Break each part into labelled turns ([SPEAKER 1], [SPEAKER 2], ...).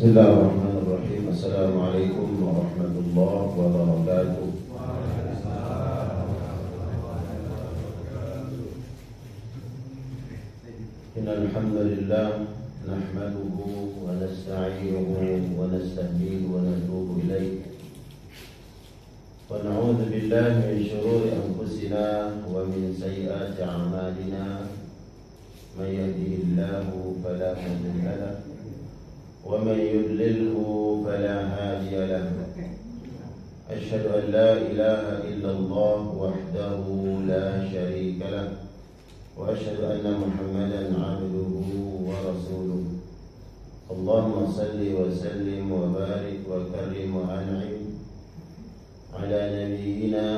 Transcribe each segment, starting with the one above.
[SPEAKER 1] Bismillahirrahmanirrahim. Assalamualaikum warahmatullahi wabarakatuh. Innal hamdalillah nahmaduhu wa nasta'inuhu wa nastahdihi wa natubu ilaih. Wa na'udzu billahi min shururi anfusina wa min sayyiati a'malina. May yahdihillahu fala mudilla lahu ومن يضلله فلا هادي له أشهد أن لا إله إلا الله وحده لا شريك له وأشهد أن محمدا عبده ورسوله اللهم صل وسلم وبارك وكرم وأنعم على نبينا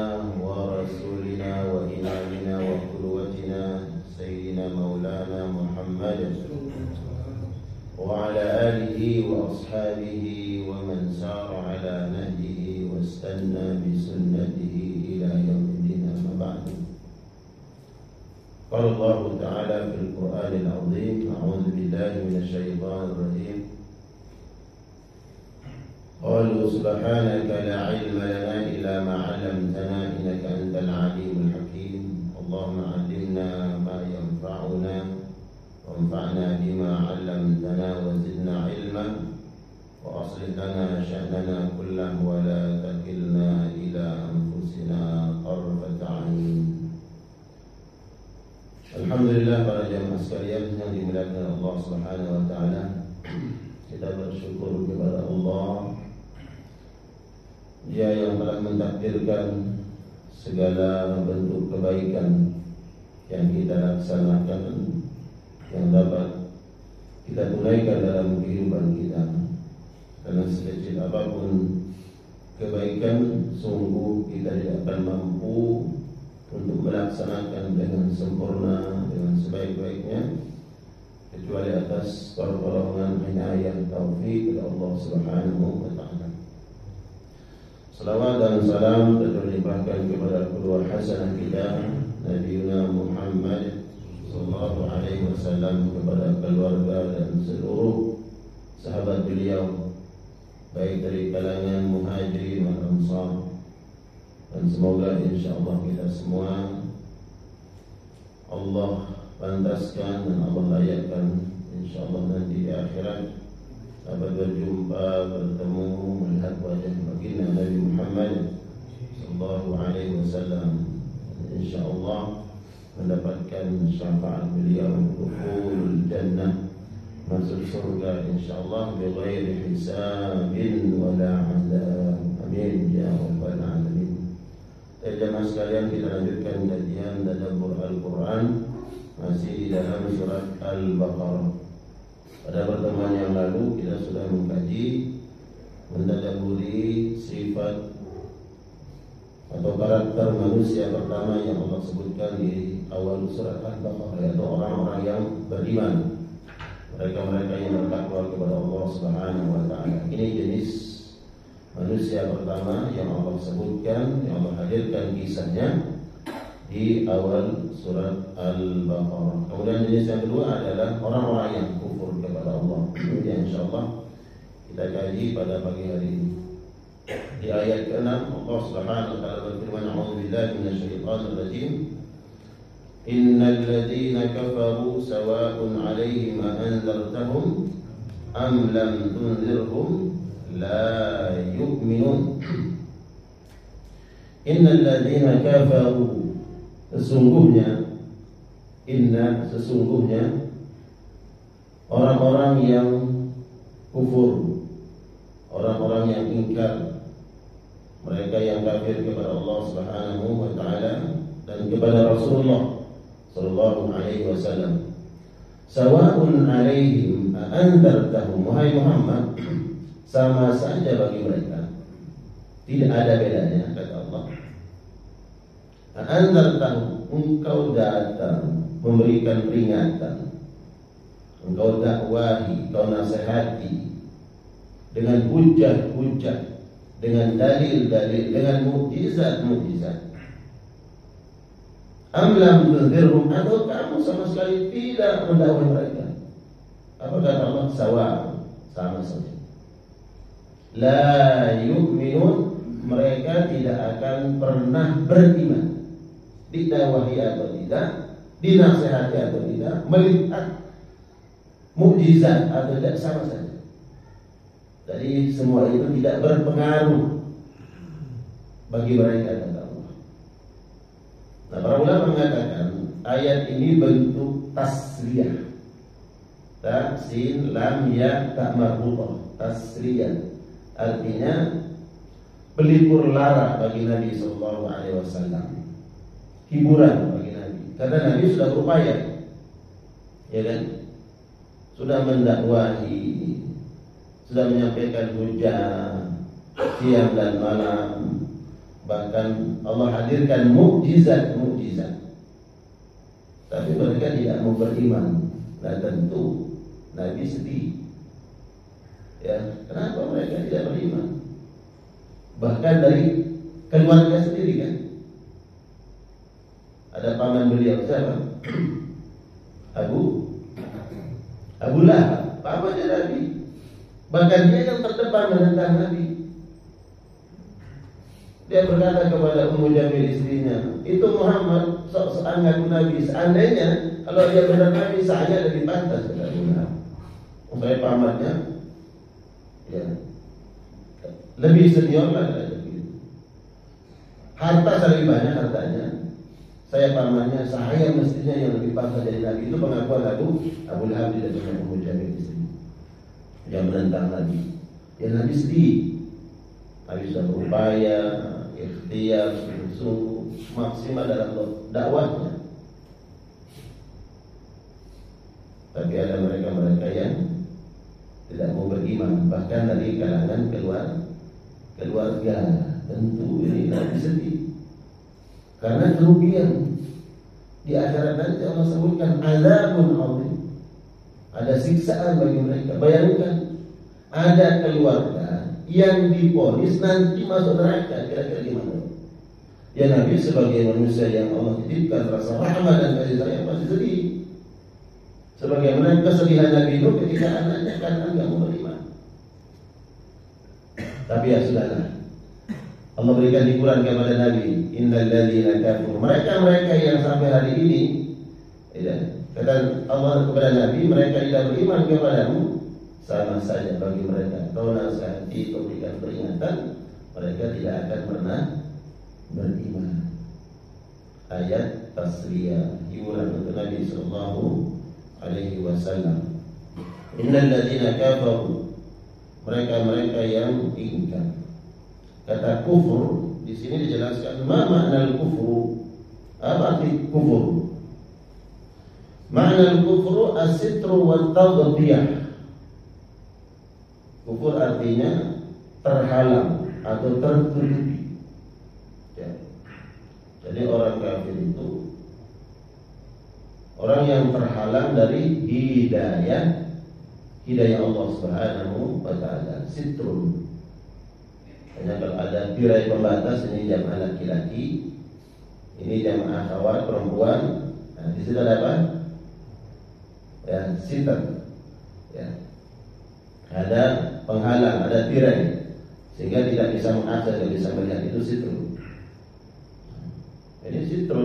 [SPEAKER 1] ورسولنا وإمامنا وقدوتنا سيدنا مولانا محمد وعلى آله وأصحابه ومن سار على نهجه واستنى بسنته إلى يوم الدين. أما بعد، قال الله تعالى في القرآن العظيم: أعوذ بالله من الشيطان الرجيم. قالوا سبحانك لا علم لنا إلا ما علمتنا إنك أنت العليم الحكيم. اللهم علمنا ما ينفعنا وانفعنا بما علمتنا وزدنا علما وأصلح لنا شأننا كله ولا تكلنا إلى أنفسنا طرفة عين. Alhamdulillah, para jamaah sekalian yang dimuliakan Allah Subhanahu wa taala, kita bersyukur kepada Allah. Dia yang telah mentakdirkan segala bentuk kebaikan yang kita laksanakan, yang dapat kita tunaikan dalam kehidupan kita. Karena sekecil apapun kebaikan, sungguh kita tidak akan mampu untuk melaksanakan dengan sempurna, dengan sebaik-baiknya, kecuali atas pertolongan, inayah, taufik dari Allah Subhanahu wa taala. Salawat dan salam terlimpahkan kepada kedua hasanah kita, Nabiuna Muhammad sallallahu alaihi wasallam, kepada keluarga dan seluruh sahabat beliau, baik dari kalangan muhajirin dan ansar, dan semoga insyaallah kita semua Allah pantaskan dan Allah layakkan insyaallah nanti di akhirat dapat berjumpa, bertemu, melihat wajah baginda Nabi Muhammad sallallahu alaihi wasallam, insyaallah mendapatkan syafaat beliau, dukhulul jannah, masuk surga insyaallah bighairi hisabin wala azab. Amin ya rabbal alamin. Jemaah sekalian, kita lanjutkan kajian tadabbur Al-Qur'an, masih di dalam surat Al-Baqarah. Pada pertemuan yang lalu kita sudah mengkaji, mentadabburi sifat atau karakter manusia pertama yang Allah sebutkan di awal surat Al-Baqarah, yaitu orang-orang yang beriman, mereka-mereka yang bertakwa kepada Allah Subhanahu wa taala. Ini jenis manusia pertama yang Allah sebutkan, yang Allah hadirkan kisahnya di awal surat Al-Baqarah. Kemudian jenis yang kedua adalah orang-orang yang kufur kepada Allah. Yang insyaallah kita kaji pada pagi hari ini. Di ayat ke-6 Allah Subhanahu wa taala berfirman: A'udzu billahi minasyaitonir rajim. Innal ladzina kafaru sawa'un 'alaihim a anzartahum am lam tunzirhum la yu'minun. Innal ladzina kafaru, sesungguhnya orang-orang yang kufur, orang-orang yang ingkar, mereka yang kafir kepada Allah Subhanahu wa taala dan kepada Rasulullah sallallahu alaihi wasallam. Sawa'un 'alaihim a anzartahum, wahai Muhammad, sama saja bagi mereka, tidak ada bedanya, kata Allah. A anzartahum, engkau datang memberikan peringatan, engkau dakwahi, engkau nasihati dengan hujjah-hujjah, dengan dalil-dalil, dengan mukjizat-mukjizat. Am lam tunzirhum, atau kamu sama sekali tidak mendakwai mereka. Apa kata Allah? Sawa, sama saja. la yu'minun, mereka tidak akan pernah beriman. Didakwahi atau tidak, dinasihati atau tidak, melihat mukjizat atau tidak, sama saja. Jadi semua itu tidak berpengaruh bagi mereka, kata Allah. Nah, para ulama mengatakan ayat ini bentuk tasliyah. Ta, sin, lam, ya, tak marbutah. Tasliyah artinya pelipur lara bagi Nabi Sallallahu Alaihi Wasallam, hiburan bagi Nabi. Karena Nabi sudah berupaya, ya kan? Sudah mendakwahi, sudah menyampaikan hujah siang dan malam. Bahkan Allah hadirkan mukjizat-mukjizat. Tapi mereka tidak mau beriman. Nah, tentu Nabi sedih. Ya, kenapa mereka tidak beriman? Bahkan dari keluarga sendiri kan. Ada paman beliau siapa? Abu Lahab, pamannya Nabi. Bahkan dia yang terdepan menentang Nabi. Dia berkata kepada Ummu Jamil istrinya, itu Muhammad sok-sokan ngaku Nabi. Seandainya kalau dia benar Nabi, saya lebih pantas kata Abu Lahab. Saya pamannya, ya, lebih senior lah begitu. Harta saya lebih banyak hartanya. Saya pamannya, saya mestinya yang lebih pantas dari Nabi. Itu pengakuan Abu Lahab di depan Ummu Jamil istrinya yang menentang Nabi. Ya, Nabi sedih. Nabi sudah berupaya, ikhtiar, sungguh maksimal dalam dakwahnya. Tapi ada mereka-mereka yang tidak mau beriman, bahkan dari kalangan keluarga. Tentu ini Nabi sedih karena kerugian. Di akhirat nanti Allah sebutkan azabun azim, ada siksaan bagi mereka. Bayangkan ada keluarga yang diponis nanti masuk neraka, kira-kira gimana? Ya, Nabi sebagai manusia yang Allah titipkan rasa rahmat dan kasih sayang pasti sedih. Sebagaimana kesedihan Nabi Nuh ketika anaknya kan enggak mau beriman. Tapi ya sudahlah. Allah berikan hiburan kepada Nabi, innal ladzina kafaru, mereka yang sampai hari ini, ya, kata Allah kepada Nabi, mereka tidak beriman kepadamu, sama saja bagi mereka. Kau nasihati, kau berikan peringatan, mereka tidak akan pernah beriman. Ayat tasliyah, hiburan untuk Nabi Sallallahu Alaihi Wasallam. Innal ladzina kafaru, mereka yang ingkar. Kata kufur di sini dijelaskan ma makna al-kufru. Apa arti kufur? Makna al-kufru as-sitru wa taghdiyah. Kufur artinya terhalang atau tertutupi. Ya. Jadi orang kafir itu orang yang terhalang dari hidayah Allah Subhanahu wa taala. Sitrun. Hanya kalau ada tirai pembatas, ini jamaah laki-laki, ini jamaah akhwat perempuan. Nah, di situ ada apa? Ya, sitr. Ya. Ada penghalang, ada tirai sehingga tidak bisa mengakses, tidak bisa melihat, itu sitr. Ini sitr,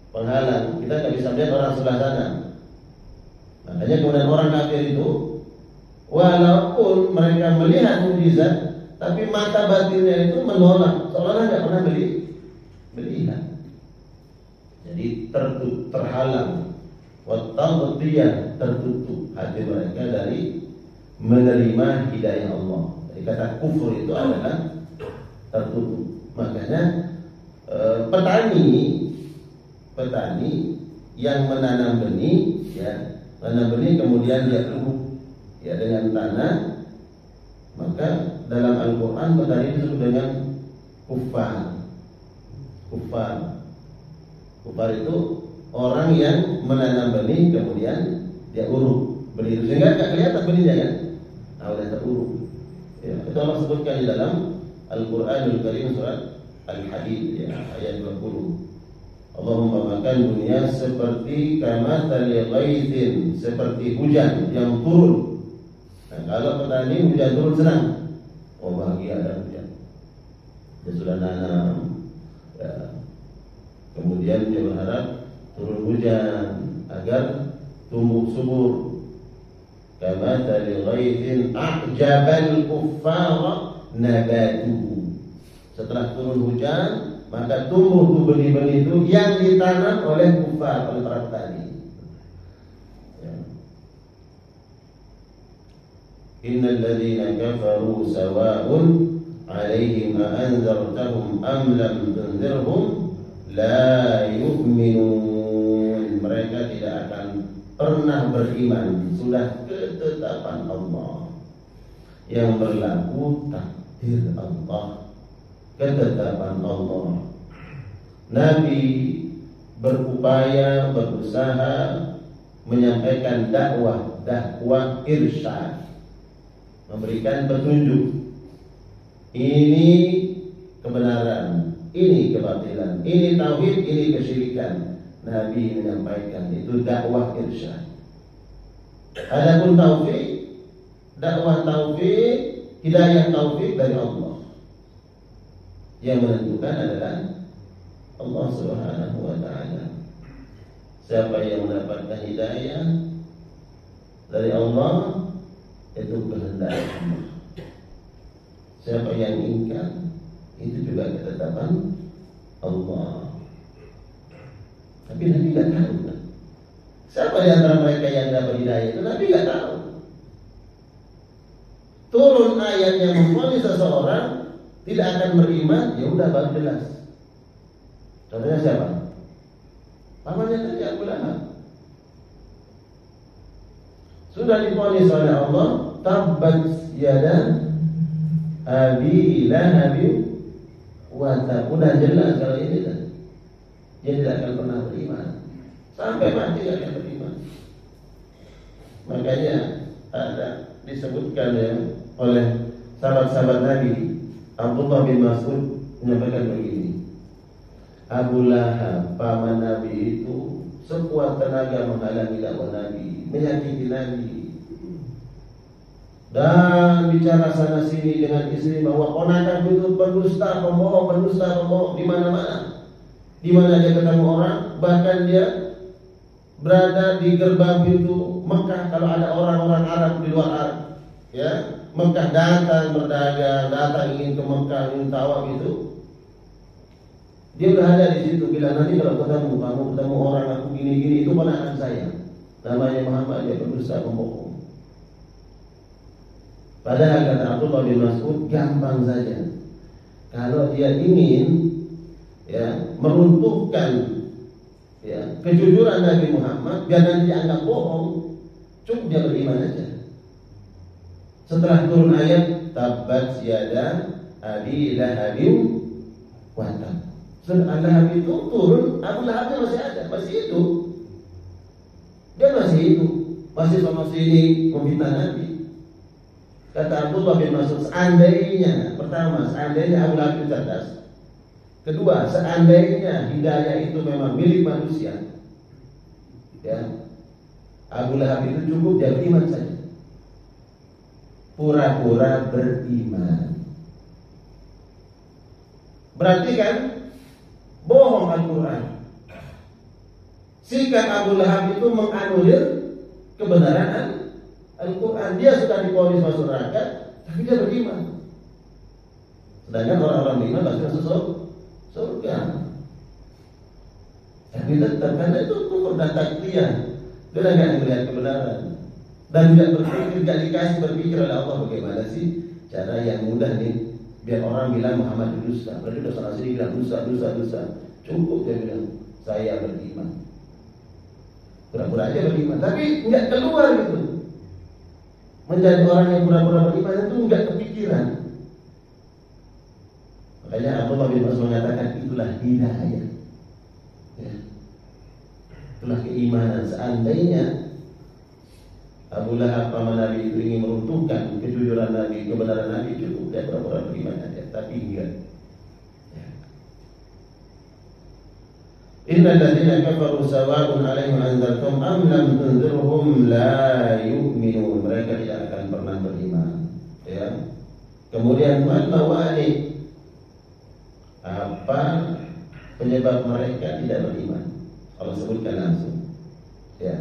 [SPEAKER 1] penghalang, kita tidak bisa melihat orang sebelah sana. Makanya kemudian orang kafir itu walaupun mereka melihat mukjizat, tapi mata batinnya itu menolak, seolah-olah tidak pernah melihat. Jadi terhalang, wattaghdiyah, tertutup hati mereka dari menerima hidayah Allah. Jadi kata kufur itu adalah tertutup. Makanya petani yang menanam benih, ya, kemudian dia tumbuh, ya, dengan tanah, maka dalam Al-Quran petani disebut dengan kufar. Kufar itu orang yang menanam benih kemudian dia uruk benih itu sehingga tidak kelihatan benihnya kan. Nah, udah teruruk. Ya, itu Allah sebutkan di dalam Al-Quranul Karim surat Al-Hadid, ya, ayat 20. Allahumma makan dunia seperti kamathali ghaithin, seperti hujan yang turun. Nah, kalau petani hujan turun senang. oh bahagia ada hujan. Dia sudah nanam, ya. Kemudian dia berharap turun hujan agar tumbuh subur. Kamathali ghaithin a'jabal kuffara nabatuhu. Setelah turun hujan, maka tumbuh tuh benih-benih itu yang ditanam oleh kufar, oleh para petani. Ya. Innal ladzina kafaru sawa'un 'alaihim a anzartahum am lam tunzirhum la yu'minun. Mereka tidak akan pernah beriman. Sudah ketetapan Allah yang berlaku, takdir Allah, ketetapan Allah. Nabi berupaya, berusaha menyampaikan dakwah irsyad, memberikan petunjuk. Ini kebenaran, ini kebatilan, ini tauhid, ini kesyirikan. Nabi menyampaikan itu dakwah irsyad. Adapun taufik, dakwah taufik, hidayah taufik dari Allah. Yang menentukan adalah Allah Subhanahu wa taala. Siapa yang mendapatkan hidayah dari Allah, itu kehendak Allah. Siapa yang ingkar, itu juga ketetapan Allah. Tapi Nabi tidak tahu kan? Siapa di antara mereka yang dapat hidayah itu? Nabi tidak tahu. Turun ayat yang memvonis seseorang tidak akan beriman, ya udah baru jelas. Contohnya siapa? Pamannya tadi Abu Lahab. Sudah divonis oleh Allah, tabbat yada abi lahab wa tab. Udah jelas kalau ini kan. Dia tidak akan pernah beriman. Sampai mati tidak akan beriman. Makanya ada disebutkan ya, oleh sahabat-sahabat Nabi, Abdullah bin Mas'ud menyampaikan begini. Abu Lahab, paman Nabi itu sekuat tenaga menghalangi dakwah Nabi, menyakiti Nabi, dan bicara sana sini dengan istri bahwa ponakan itu pendusta, pembohong, di mana-mana. Di mana dia ketemu orang, bahkan dia berada di gerbang pintu Mekah. Kalau ada orang-orang Arab di luar Arab, ya, Mekah datang berdagang, datang ingin ke Mekah, ingin tawaf itu, dia berada di situ. Bila nanti kalau ketemu orang aku gini-gini, itu ponakan saya, namanya Muhammad, dia pendusta, pembohong. Padahal kata Abdullah bin Mas'ud, gampang saja. Kalau dia ingin meruntuhkan kejujuran Nabi Muhammad, biar nanti dianggap bohong, cukup dia beriman aja. Setelah turun ayat tabbat yada abi lahabin wa tab. Setelah Lahab itu turun, Abu Lahabnya masih ada, masih hidup. Dia masih hidup, masih sama sini memfitnah Nabi. Kata Abdullah bin Mas'ud, seandainya Abu Lahab itu cerdas. Kedua, seandainya hidayah itu memang milik manusia, ya, Abu Lahab itu cukup dia beriman saja, pura-pura beriman. Berarti kan bohong Al-Quran. Sikap Abu Lahab itu menganulir kebenaran Al-Quran. Dia sudah divonis masuk neraka, tapi dia beriman. Sedangkan orang-orang beriman pasti masuk surga. Tapi tetap karena itu kufur dan takliah. Dia tidak melihat kebenaran dan tidak berpikir, tidak dikasih berpikir oleh Allah bagaimana sih cara yang mudah nih biar orang bilang Muhammad dusta. Berarti udah sana sini bilang dusta. Cukup dia bilang saya beriman. Pura-pura aja beriman, tapi nggak keluar gitu. Menjadi orang yang pura-pura beriman itu nggak kepikiran. Makanya Abdullah bin Mas'ud mengatakan itulah hidayah, ya. Itulah keimanan. Seandainya Abu Lahab paman Nabi itu ingin meruntuhkan kejujuran Nabi, kebenaran Nabi, cukup dia pura-pura beriman aja. Tapi enggak. Ya. Innal ladzina kafaru sawa'un 'alaihim anzartum am lam tunzirhum la yu'minun. Mereka tidak akan pernah beriman. Ya. Kemudian mawani, apa penyebab mereka tidak beriman? Allah sebutkan langsung. Ya.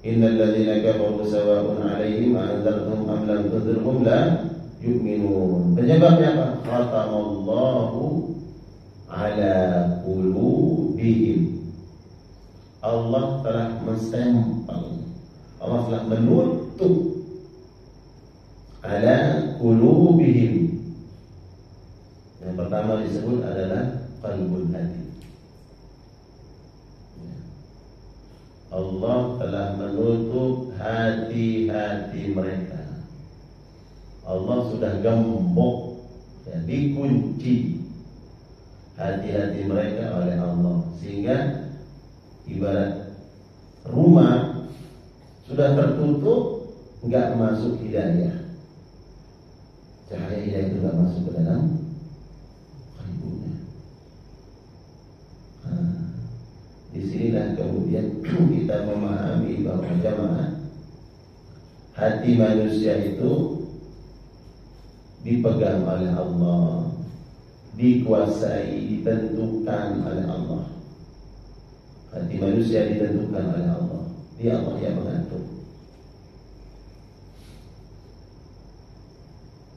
[SPEAKER 1] Innal ladzina kafaru sawa'un 'alaihim a anzartahum am lam tunzirhum la yu'minun. Penyebabnya apa? Khatamallahu 'ala qulubihim. Allah telah menstempel, Allah telah menutup ala qulubihim. Yang pertama disebut adalah qalbul hati. Allah telah menutup hati-hati mereka. Allah sudah gembok, ya, dikunci hati-hati mereka oleh Allah, sehingga ibarat rumah sudah tertutup, nggak masuk hidayah. Cahaya hidayah itu nggak masuk ke dalam kalbunya. Disinilah kemudian kita memahami bahwa jamaah, hati manusia itu dipegang oleh Allah, dikuasai, ditentukan oleh Allah. Hati manusia ditentukan oleh Allah. Dia Allah yang mengatur.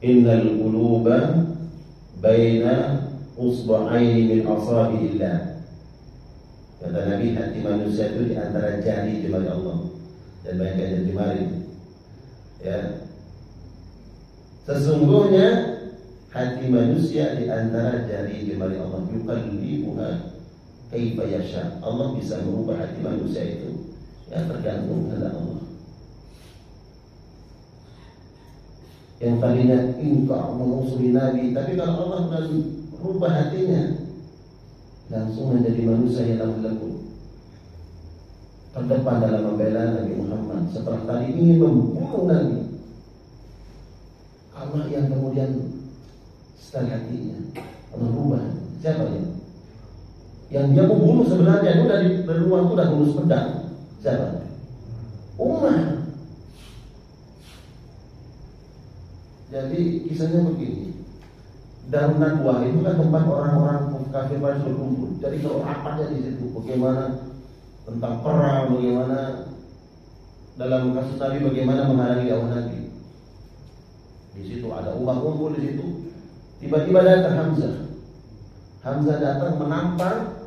[SPEAKER 1] Innal quluba baina usba'aini min asabi'illah. Kata Nabi, hati manusia itu di antara jari jemari Allah. Dan bayangkan jemari. Ya. Sesungguhnya hati manusia di antara jari jemari Allah. Yuqallibuha kaifa yasha. Allah bisa merubah hati manusia itu, ya, tergantung kepada Allah. Yang tadinya ingkar memusuhi Nabi, tapi kalau Allah merubah hatinya, langsung menjadi manusia yang lembut, terdepan dalam membela Nabi Muhammad. Setelah tadi ingin membunuh Nabi, Allah yang kemudian setelah hatinya Allah rubah. Siapa dia? Yang dia mau bunuh sebenarnya itu dari luar itu udah hulus pedang. Siapa? Umar. Jadi kisahnya begini. Darun Nadwah itu kan tempat orang-orang kafir pada berkumpul. Jadi kalau rapatnya di situ, bagaimana tentang perang, bagaimana dalam kasus Nabi, bagaimana menghalangi dakwah Nabi. Di situ ada Umar kumpul di situ. Tiba-tiba datang Hamzah. Hamzah datang menampar.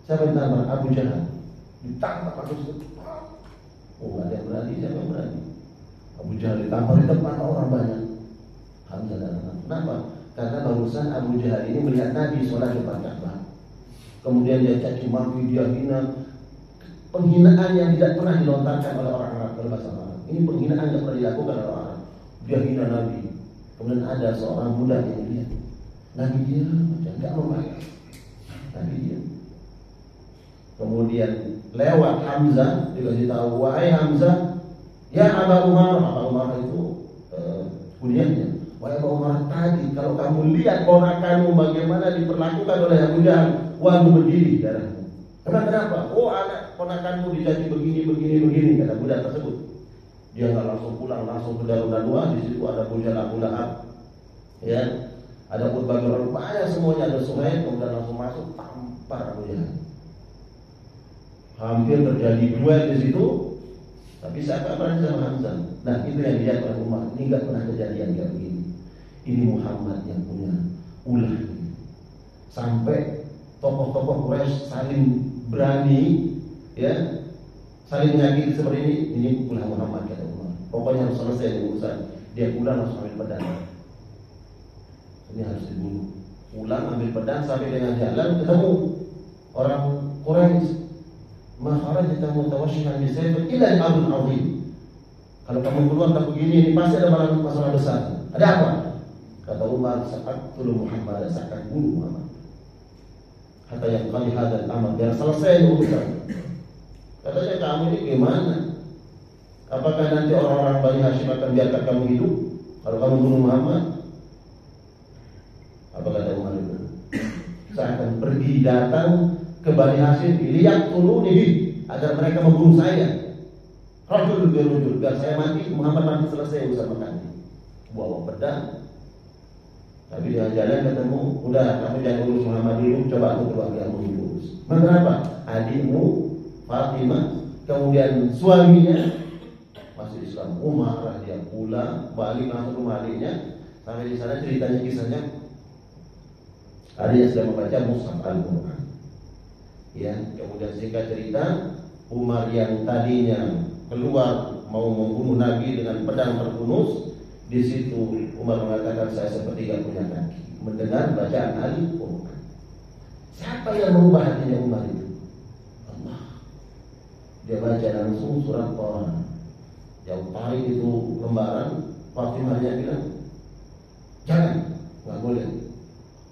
[SPEAKER 1] Siapa yang menampar? Abu Jahal. Ditampar langsung situ. Oh, nggak ada yang berani. Siapa yang berani? Abu Jahal ditampar di depan orang banyak. Hamzah datang. Kenapa? Karena barusan Abu Jahal ini melihat Nabi sholat di depan Ka'bah. Kemudian dia caci maki, dia hina. Penghinaan yang tidak pernah dilontarkan oleh orang Arab dalam bahasa Arab. Ini penghinaan yang pernah dilakukan oleh orang Arab. Dia hina Nabi. Kemudian ada seorang budak yang lihat Nabi, dia nggak membayar. Nabi dia. Kemudian lewat Hamzah, dikasih tahu, wahai Hamzah, ya Aba Umar. Aba Umar itu kuliahnya. Wahai Aba Umar, tadi kalau kamu lihat ponakanmu bagaimana diperlakukan oleh Abu Jahal, waduh berdiri darahmu. Kenapa? Oh, anak ponakanmu dicaci begini, kata budak tersebut. Dia nggak langsung pulang, langsung ke Darun Nadwah. Di situ ada Abu Jahal, Abu Lahab, ya, ada Utbah bin Rabi'ah, semuanya, ada Suhaib. Kemudian langsung masuk tampar Abu Jahal. Hampir terjadi duel di situ, tapi siapa berani sama Hamzah? Nah, itu yang dilihat oleh Umar. Ini nggak pernah kejadian kayak begini. Ini Muhammad yang punya ulah. Sampai tokoh-tokoh Quraisy saling berani, ya, saling menyakiti seperti ini ulah Muhammad, kata Umar. Pokoknya harus selesai urusan. Dia pulang langsung ambil pedang. Ini harus dibunuh. Pulang ambil pedang sampai dengan jalan ketemu orang Quraisy. Makharaj kamu tawashihan bisayf ila al-amr azim. Kalau kamu keluar tak begini, ini pasti ada masalah besar. Ada apa? Kata Umar, saat tulu Muhammad, saat bunuh Muhammad. Kata yang kali hadal amal, biar selesai urusan. Katanya, kamu ini gimana? Apakah nanti orang-orang Bani Hashim akan biarkan kamu hidup kalau kamu bunuh Muhammad? Apa kata Umar itu? Saya akan pergi datang ke Bani Hashim, lihat dulu nih, agar mereka membunuh saya. Rajul biar saya mati, Muhammad mati, selesai urusan Mekah. bawa pedang. Tapi di jalan ketemu, udah kamu jangan urus Muhammad dulu, coba aku keluargamu diurus. Kenapa? Adikmu Fatimah, kemudian suaminya masuk Islam, marah dia, pulang balik langsung rumah adiknya. Sampai di sana ceritanya kisahnya, adiknya sedang membaca Mushaf Al-Quran. Ya, kemudian singkat cerita, Umar yang tadinya keluar mau membunuh Nabi dengan pedang terhunus, di situ Umar mengatakan, saya seperti gak punya kaki mendengar bacaan Al-Quran. Siapa yang merubah hatinya Umar itu? Allah. Dia baca langsung surat Taha. Yang tarik itu lembaran, Fatimahnya bilang, jangan, nggak boleh.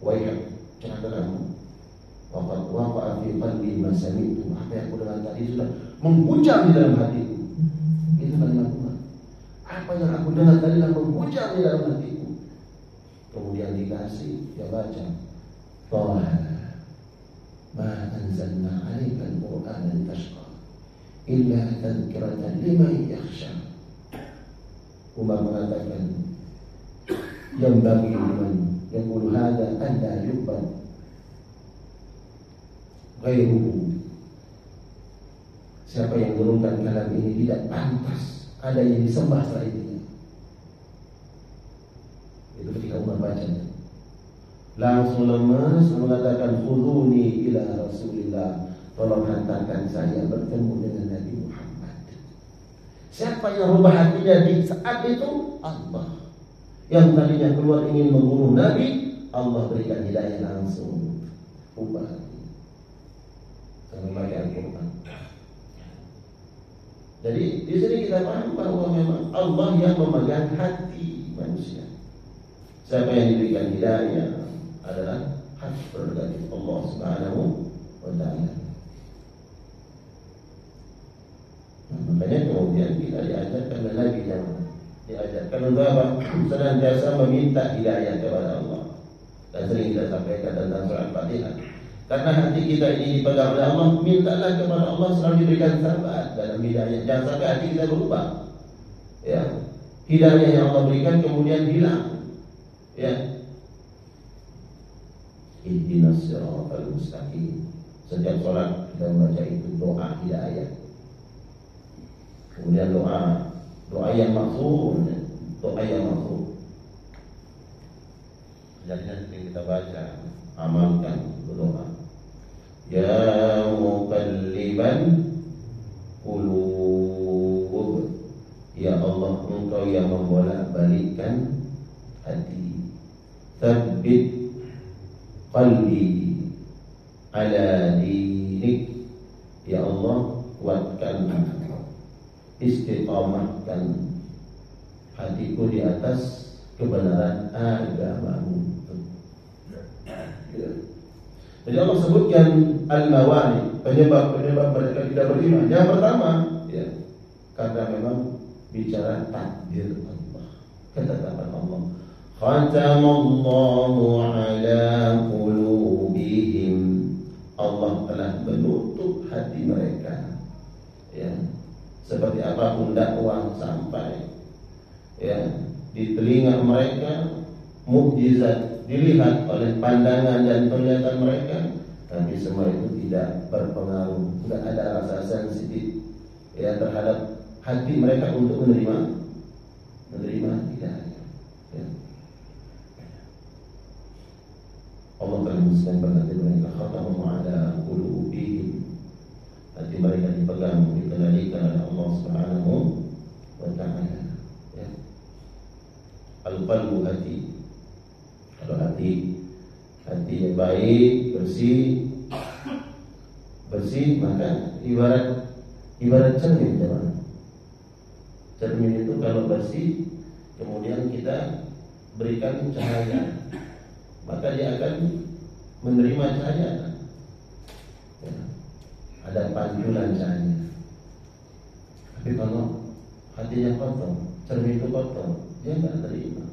[SPEAKER 1] Wahai celaka kamu. Waqad waqa'a fi qalbi ma sami'tu. Apa yang aku dengar tadi sudah menghujam di dalam hatiku. Itu kalimat Umar. Apa yang aku dengar tadi sudah menghujam di dalam hatiku. Kemudian dikasih, dia baca, Taha ma anzalna 'alaika al-Qur'ana litashqa illa tadhkiratan liman yakhsha. Umar mengatakan, yang bagi liman yang qulu hadza an la yuqbal ghairuhu. Siapa yang menurunkan kalam ini tidak pantas ada yang disembah selainnya. Itu ketika Umar baca, langsung lemas mengatakan, khuduni ila Rasulillah, tolong hantarkan saya bertemu dengan Nabi Muhammad. Siapa yang rubah hatinya di saat itu? Allah. Yang tadinya keluar ingin membunuh Nabi, Allah berikan hidayah langsung. Ubah hati. Kami baca Al-Quran. Jadi di sini kita paham bahwa memang Allah yang memegang hati manusia. Siapa yang diberikan hidayah adalah hak prerogatif Allah Subhanahu wa Ta'ala. Makanya kemudian kita diajarkan oleh Nabi yang diajarkan untuk apa? Senantiasa meminta hidayah kepada Allah. Dan sering kita sampaikan tentang surat Fatihah. Karena hati kita ini dipegang oleh Allah, mintalah kepada Allah selalu diberikan sahabat dalam hidayah. Jangan sampai hati kita berubah. Ya, hidayah yang Allah berikan kemudian hilang. Ya, ihdinas siratal mustaqim. Setiap sholat kita membaca itu doa hidayah. Kemudian doa yang maksud, doa yang maksud. Jadi nanti kita baca, amalkan doa. Ya muqalliban qulub, ya Allah, Engkau yang membolak-balikkan hati. Tsabbit qalbi ala dinik, ya Allah, kuatkan, istiqamahkan hatiku di atas kebenaran agamamu. Jadi Allah sebutkan al-mawani, penyebab mereka tidak beriman. Yang pertama, ya, karena memang bicara takdir Allah, ketetapan Allah. Khatamallahu ala qulubihim, Allah telah menutup hati mereka. Ya, seperti apapun dakwah sampai, ya, di telinga mereka, mukjizat dilihat oleh pandangan dan penglihatan mereka, tapi semua itu tidak berpengaruh. Tidak ada rasa sensitif, ya, terhadap hati mereka untuk menerima tidak. Ya. Allah telah menyebutkan hati mereka, khatamu ala qulubihim, hati mereka dipegang, dikendalikan oleh Allah Subhanahu wa Ta'ala. Ya. Al-qalbu, hati. Kalau hati yang baik, bersih, maka ibarat cermin, teman. Cermin itu kalau bersih, kemudian kita berikan cahaya, maka dia akan menerima cahaya. Ya, ada pantulan cahaya. Tapi kalau hatinya kotor, cermin itu kotor, dia tidak terima.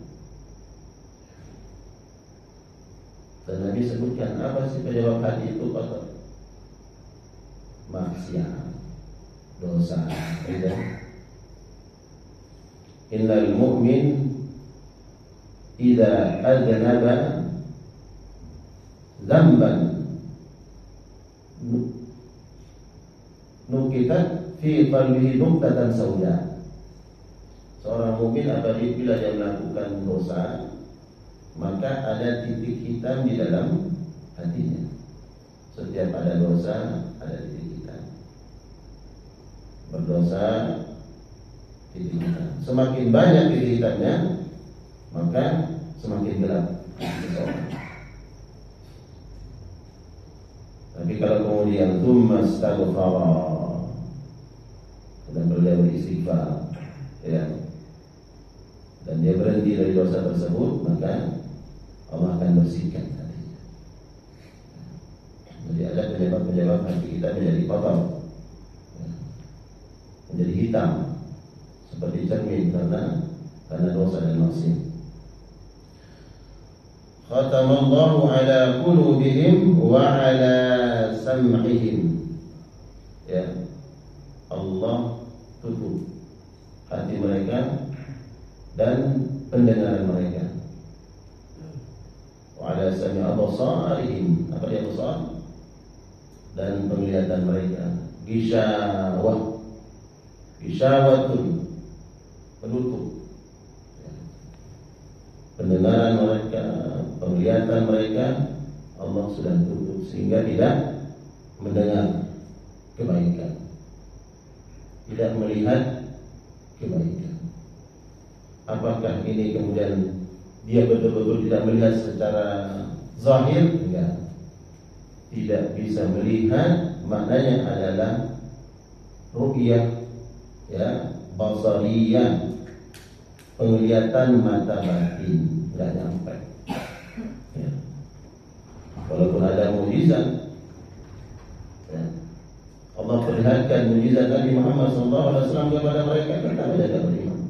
[SPEAKER 1] Dan Nabi sebutkan apa sih penyebab hati itu kotor? Maksiat, dosa. Innal mu'min idza adnaba dzamban nukitat fi qalbihi nuqtatan sauda. Seorang mukmin apabila dia melakukan dosa, maka ada titik hitam di dalam hatinya. Setiap ada dosa, ada titik hitam. Berdosa, titik hitam. Semakin banyak titik hitamnya, maka semakin gelap seseorang. Tapi kalau kemudian tsumma astaghfara, dan beliau beristighfar, ya, dan dia berhenti dari dosa tersebut, maka Allah akan bersihkan hatinya. Jadi ada penyebab-penyebab hati kita menjadi kotor, ya, menjadi hitam seperti cermin karena dosa dan maksiat. Khatamallahu ala qulubihim wa ala sam'ihim. Ya, Allah tutup hati mereka dan pendengaran mereka. Wa ala sam'i absarihim, apa dia absar? Dan penglihatan mereka. Gishawatun, penutup. Pendengaran mereka, penglihatan mereka, Allah sudah tutup sehingga tidak mendengar kebaikan, tidak melihat kebaikan. Apakah ini kemudian dia betul-betul tidak melihat secara zahir? Enggak. Tidak bisa melihat, maknanya adalah ru'yah, ya, basariyah, penglihatan mata batin, tidak nyampe. Ya. Walaupun ada mukjizat, ya, Allah perlihatkan mukjizat Nabi Muhammad SAW kepada mereka, tetap tidak beriman.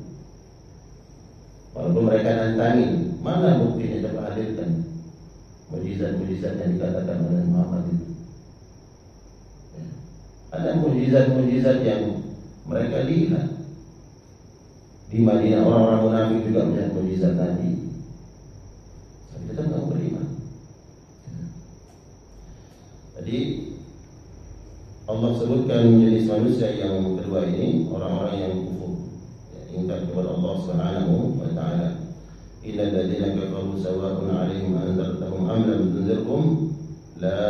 [SPEAKER 1] Walaupun mereka nantangin, mana buktinya, coba hadirkan mukjizat-mukjizat yang dikatakan oleh Muhammad itu. Ya. Ada mukjizat-mukjizat yang mereka lihat. Di Madinah orang-orang munafik juga melihat mukjizat Nabi. Tapi tetap tidak beriman. Jadi Allah sebutkan jenis manusia yang kedua ini, orang-orang yang kufur, ya, ingkar kepada Allah Subhanahu wa taala. Innal ladzina kafaru sawa'un 'alaihim anzartahum am lam tunzirhum la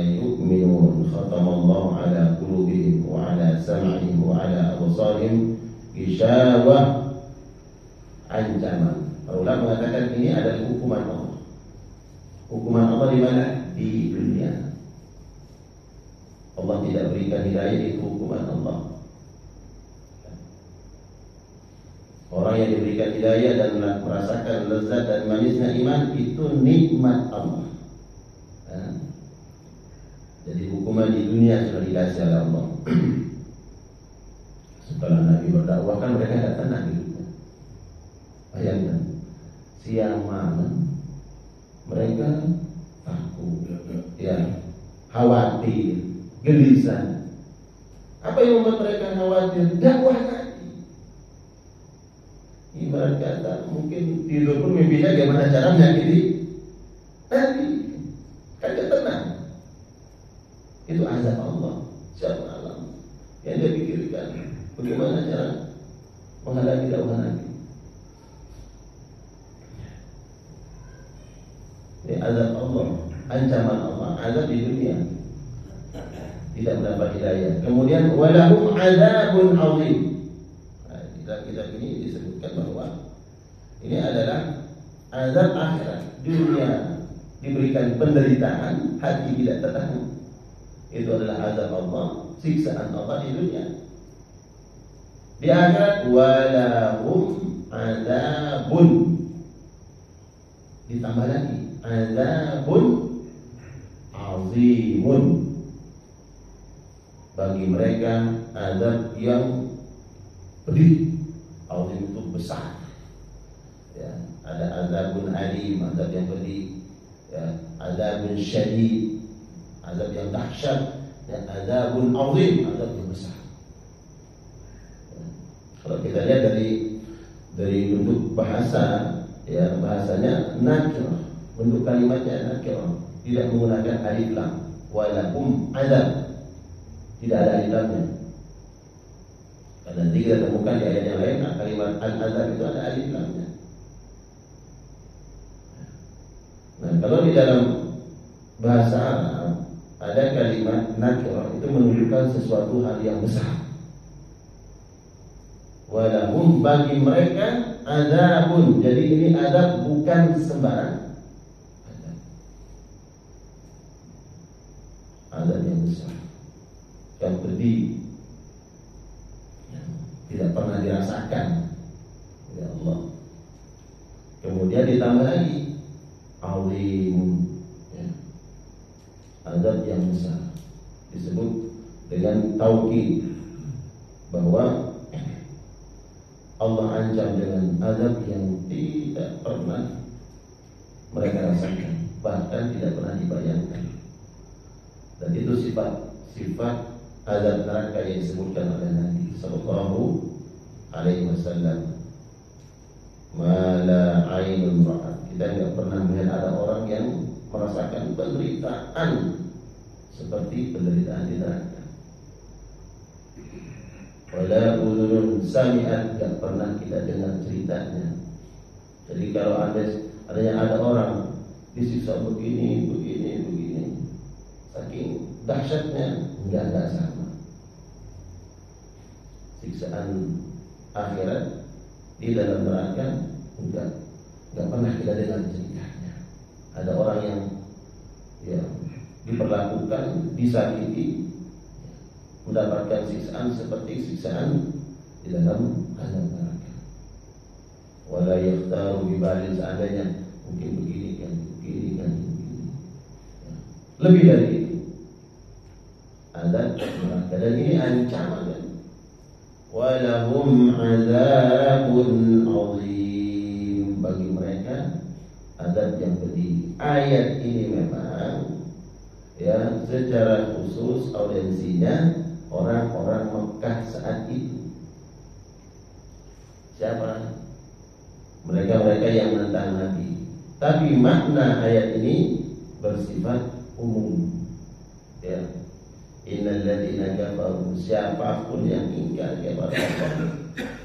[SPEAKER 1] yu'minun. Khatamallahu 'ala qulubihim wa 'ala sam'ihim wa 'ala absarihim Isyawah, ancaman. Para ulama mengatakan ini adalah hukuman Allah. Hukuman Allah di mana? Di dunia. Allah tidak berikan hidayah, itu hukuman Allah. Orang yang diberikan hidayah dan merasakan lezat dan manisnya iman, itu nikmat Allah. Jadi hukuman di dunia sudah dikasih oleh Allah. Setelah Nabi berdakwah, kan mereka tidak tenang hidupnya. Bayangkan, siang malam mereka takut, ya, khawatir, gelisah. Apa yang membuat mereka khawatir? Dakwah tadi. Ibarat kata, mungkin tidur pun mimpinya bagaimana cara menyakiti Nabi. Kan dia tenang. Itu azab Allah siang malam yang dia pikirkan. Bagaimana cara menghalangi dakwah Nabi? Ini azab Allah, ancaman Allah, azab di dunia, tidak mendapat hidayah. Kemudian walahum azabun azim. Kitab ini disebutkan bahwa ini adalah azab akhirat. Dunia diberikan penderitaan, hati tidak tenang. Itu adalah azab Allah, siksaan Allah di dunia. Di akhirat walahum azabun, ditambah lagi azabun azimun, bagi mereka azab yang pedih. Azim itu besar, ya. Ada azabun alim, azab yang pedih, ya. Azabun syadid, azab yang dahsyat, dan azabun azim, azab yang besar. Kalau kita lihat dari bentuk bahasa, ya bahasanya nakirah, bentuk kalimatnya nakirah, tidak menggunakan alif lam. Walahum azab, tidak ada alif lamnya. Karena nanti kita temukan di ayat yang lain kalimat al-azab itu ada alif lamnya. Nah, kalau di dalam bahasa Arab ada kalimat nakirah, itu menunjukkan sesuatu hal yang besar. Walahum, bagi mereka azabun. Jadi ini azab bukan sembarang azab yang besar, yang pedih, yang tidak pernah dirasakan ya Allah. Kemudian ditambah lagi azim, ya, azab yang besar, disebut dengan taukid bahwa Allah ancam dengan azab yang tidak pernah mereka rasakan, bahkan tidak pernah dibayangkan. Dan itu sifat azab neraka yang disebutkan oleh Nabi sallallahu alaihi wasallam. Mala ainun ra'at. Kita tidak pernah melihat ada orang yang merasakan penderitaan seperti penderitaan di neraka. Wala udhunun sami'at, tidak pernah kita dengar ceritanya. Jadi kalau ada orang disiksa begini, saking dahsyatnya, enggak sama. Siksaan akhirat di dalam neraka enggak pernah kita dengar ceritanya. Ada orang yang diperlakukan, disakiti, mendapatkan siksaan seperti siksaan di dalam azab neraka. Wala yakhtaru bibalin, seandainya mungkin begini kan. Lebih dari itu azab neraka, dan ini ancaman. Walahum azabun azim, bagi mereka azab yang pedih. Ayat ini memang secara khusus audiensinya orang-orang Mekah saat itu. Siapa? Mereka-mereka yang menentang Nabi. Tapi makna ayat ini bersifat umum. Ya. Innal ladzina kafaru, siapapun yang ingkar kepada Allah,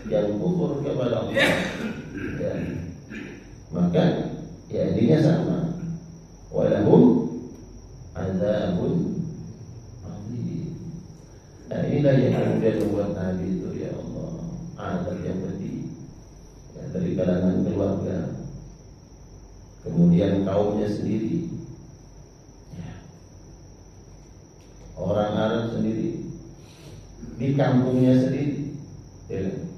[SPEAKER 1] yang kufur kepada Allah, ya, maka intinya sama. Walahum azabun azim. Nah, inilah yang kemudian membuat Nabi itu, ya Allah, azab yang pedih, ya, dari kalangan keluarga, kemudian kaumnya sendiri, ya, orang Arab sendiri, di kampungnya sendiri, ya.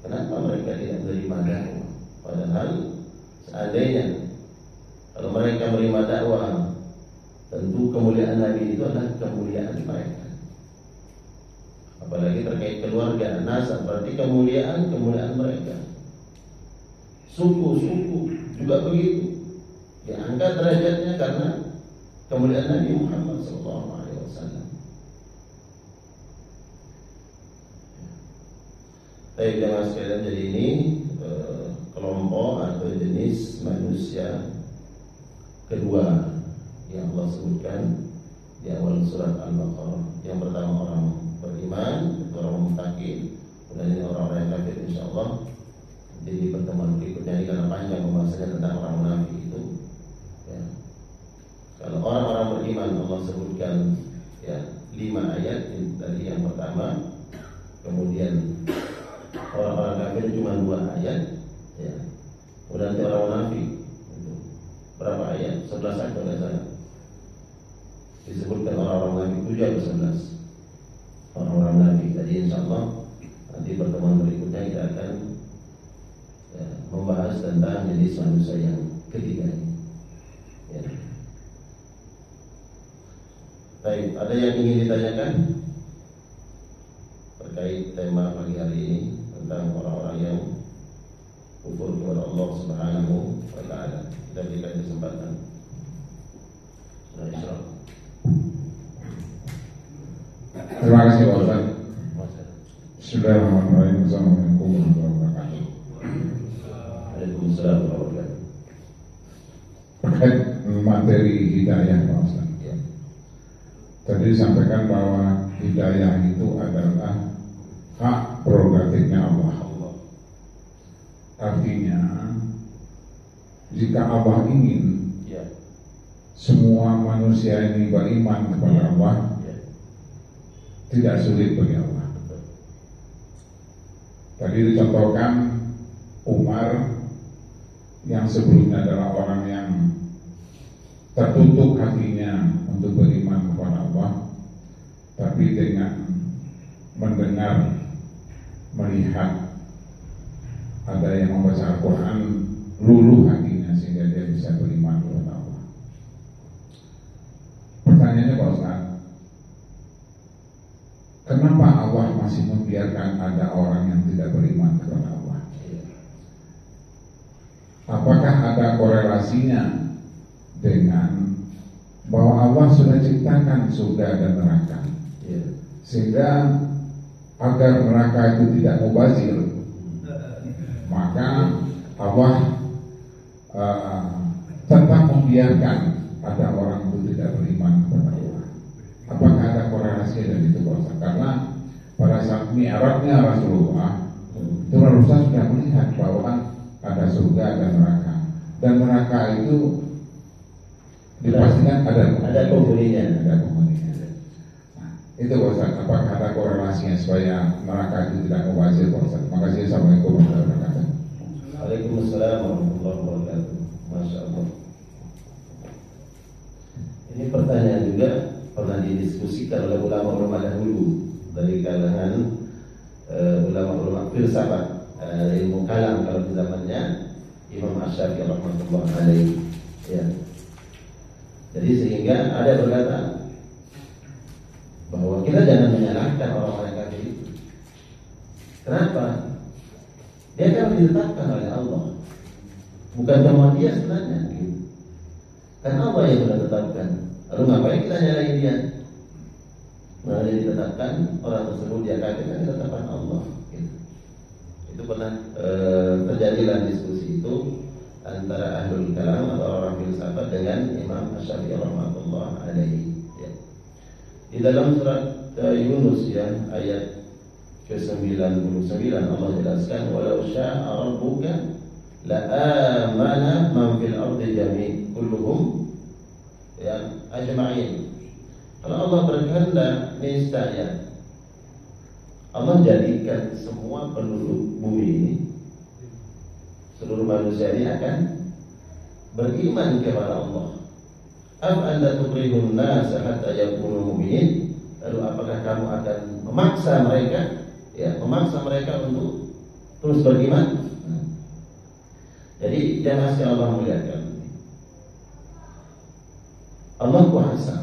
[SPEAKER 1] Kenapa mereka tidak menerima dakwah? Padahal seandainya kalau mereka menerima dakwah, tentu kemuliaan Nabi itu adalah kemuliaan mereka. Apalagi terkait keluarga, nasab, berarti kemuliaan mereka. Suku juga begitu, diangkat derajatnya karena kemuliaan Nabi Muhammad SAW. Baik jemaah sekalian, jadi ini kelompok atau jenis manusia kedua yang Allah sebutkan di awal surat Al-Baqarah. Yang pertama orang beriman, orang mutakin, kemudian ini orang-orang yang kafir, insyaallah. Jadi pertemuan berikutnya ini karena panjang pembahasannya tentang orang munafik itu. Ya. Kalau orang-orang beriman Allah sebutkan 5 ayat dari yang pertama, kemudian orang-orang kafir cuma 2 ayat, ya. Kemudian orang munafik berapa ayat? 11 ayat kalau saya disebutkan orang-orang munafik 7 atau 11 orang-orang munafik. Jadi insyaallah nanti pertemuan berikutnya kita akan membahas tentang jenis manusia yang ketiga ini. Ya. Baik, ada yang ingin ditanyakan terkait tema pagi hari ini tentang orang-orang yang kufur kepada Allah Subhanahu wa Ta'ala? Kita berikan kesempatan.
[SPEAKER 2] Terima kasih Pak Ustaz. Bismillahirrahmanirrahim. Assalamualaikum warahmatullahi wabarakatuh.
[SPEAKER 1] Waalaikumsalam warahmatullahi wabarakatuh.
[SPEAKER 2] Terkait materi hidayah Pak Ustaz.
[SPEAKER 1] Ya.
[SPEAKER 2] Tadi disampaikan bahwa hidayah itu adalah hak prerogatifnya Allah. Artinya, jika Allah ingin
[SPEAKER 1] Ya.
[SPEAKER 2] semua manusia ini beriman kepada Allah,
[SPEAKER 1] Ya.
[SPEAKER 2] tidak sulit bagi Allah. Tadi dicontohkan Umar yang sebelumnya adalah orang yang tertutup hatinya untuk beriman kepada Allah, tapi dengan mendengar, melihat ada yang membaca Al-Quran, luluh hatinya sehingga dia bisa beriman kepada Allah. Pertanyaannya Pak Ustaz, kenapa Allah masih membiarkan ada orang yang tidak beriman kepada Allah? Apakah ada korelasinya dengan bahwa Allah sudah ciptakan surga dan neraka, sehingga agar neraka itu tidak mubazir, maka Allah tetap membiarkan ada orang itu tidak beriman kepada Allah? Apakah ada korelasi dari itu Pak Ustaz? Karena pada saat mi'rajnya Rasulullah itu Rasulullah sudah melihat bahwa ada surga dan neraka, dan neraka itu dipastikan ada
[SPEAKER 1] penghuninya.
[SPEAKER 2] Nah, itu Pak Ustaz, apakah ada korelasinya supaya neraka itu tidak mubazir Pak Ustaz? Makasih. Assalamualaikum warahmatullahi wabarakatuh.
[SPEAKER 1] Waalaikumsalam warahmatullahi wabarakatuh. Masya Allah. Ini pertanyaan juga pernah didiskusikan oleh ulama-ulama dahulu dari kalangan ulama-ulama filsafat, ilmu kalam kalau di zamannya Imam Asy-Syafi'i rahmatullah alaihi. Ya. Jadi sehingga ada berkata bahwa kita jangan menyalahkan orang-orang kafir itu. Kenapa? Dia kan ditetapkan oleh Allah, bukan cuma dia sebenarnya. Kan Allah yang sudah tetapkan. Lalu ngapain kita nyalahin dia? Nah, dia ditetapkan orang tersebut dia kafir kan ditetapkan Allah. Itu pernah terjadi dalam diskusi itu antara ahlul kalam atau orang filsafat dengan Imam Asy-Syafi'i rahmatullah alaihi. Ya. Di dalam surat Yunus ya ayat ke-99 Allah jelaskan, walau syaa rabbuka la amana man fil ardi jami' kulluhum ya ajma'in. Kalau Allah berkehendak, niscaya Allah jadikan semua penduduk bumi ini, seluruh manusia ini akan beriman kepada Allah. Am anta tukrihun nasa hatta yakunu mu'minin? Lalu apakah kamu akan memaksa mereka untuk terus beriman? Jadi jangan sekali Allah melihatkan Allah kuasa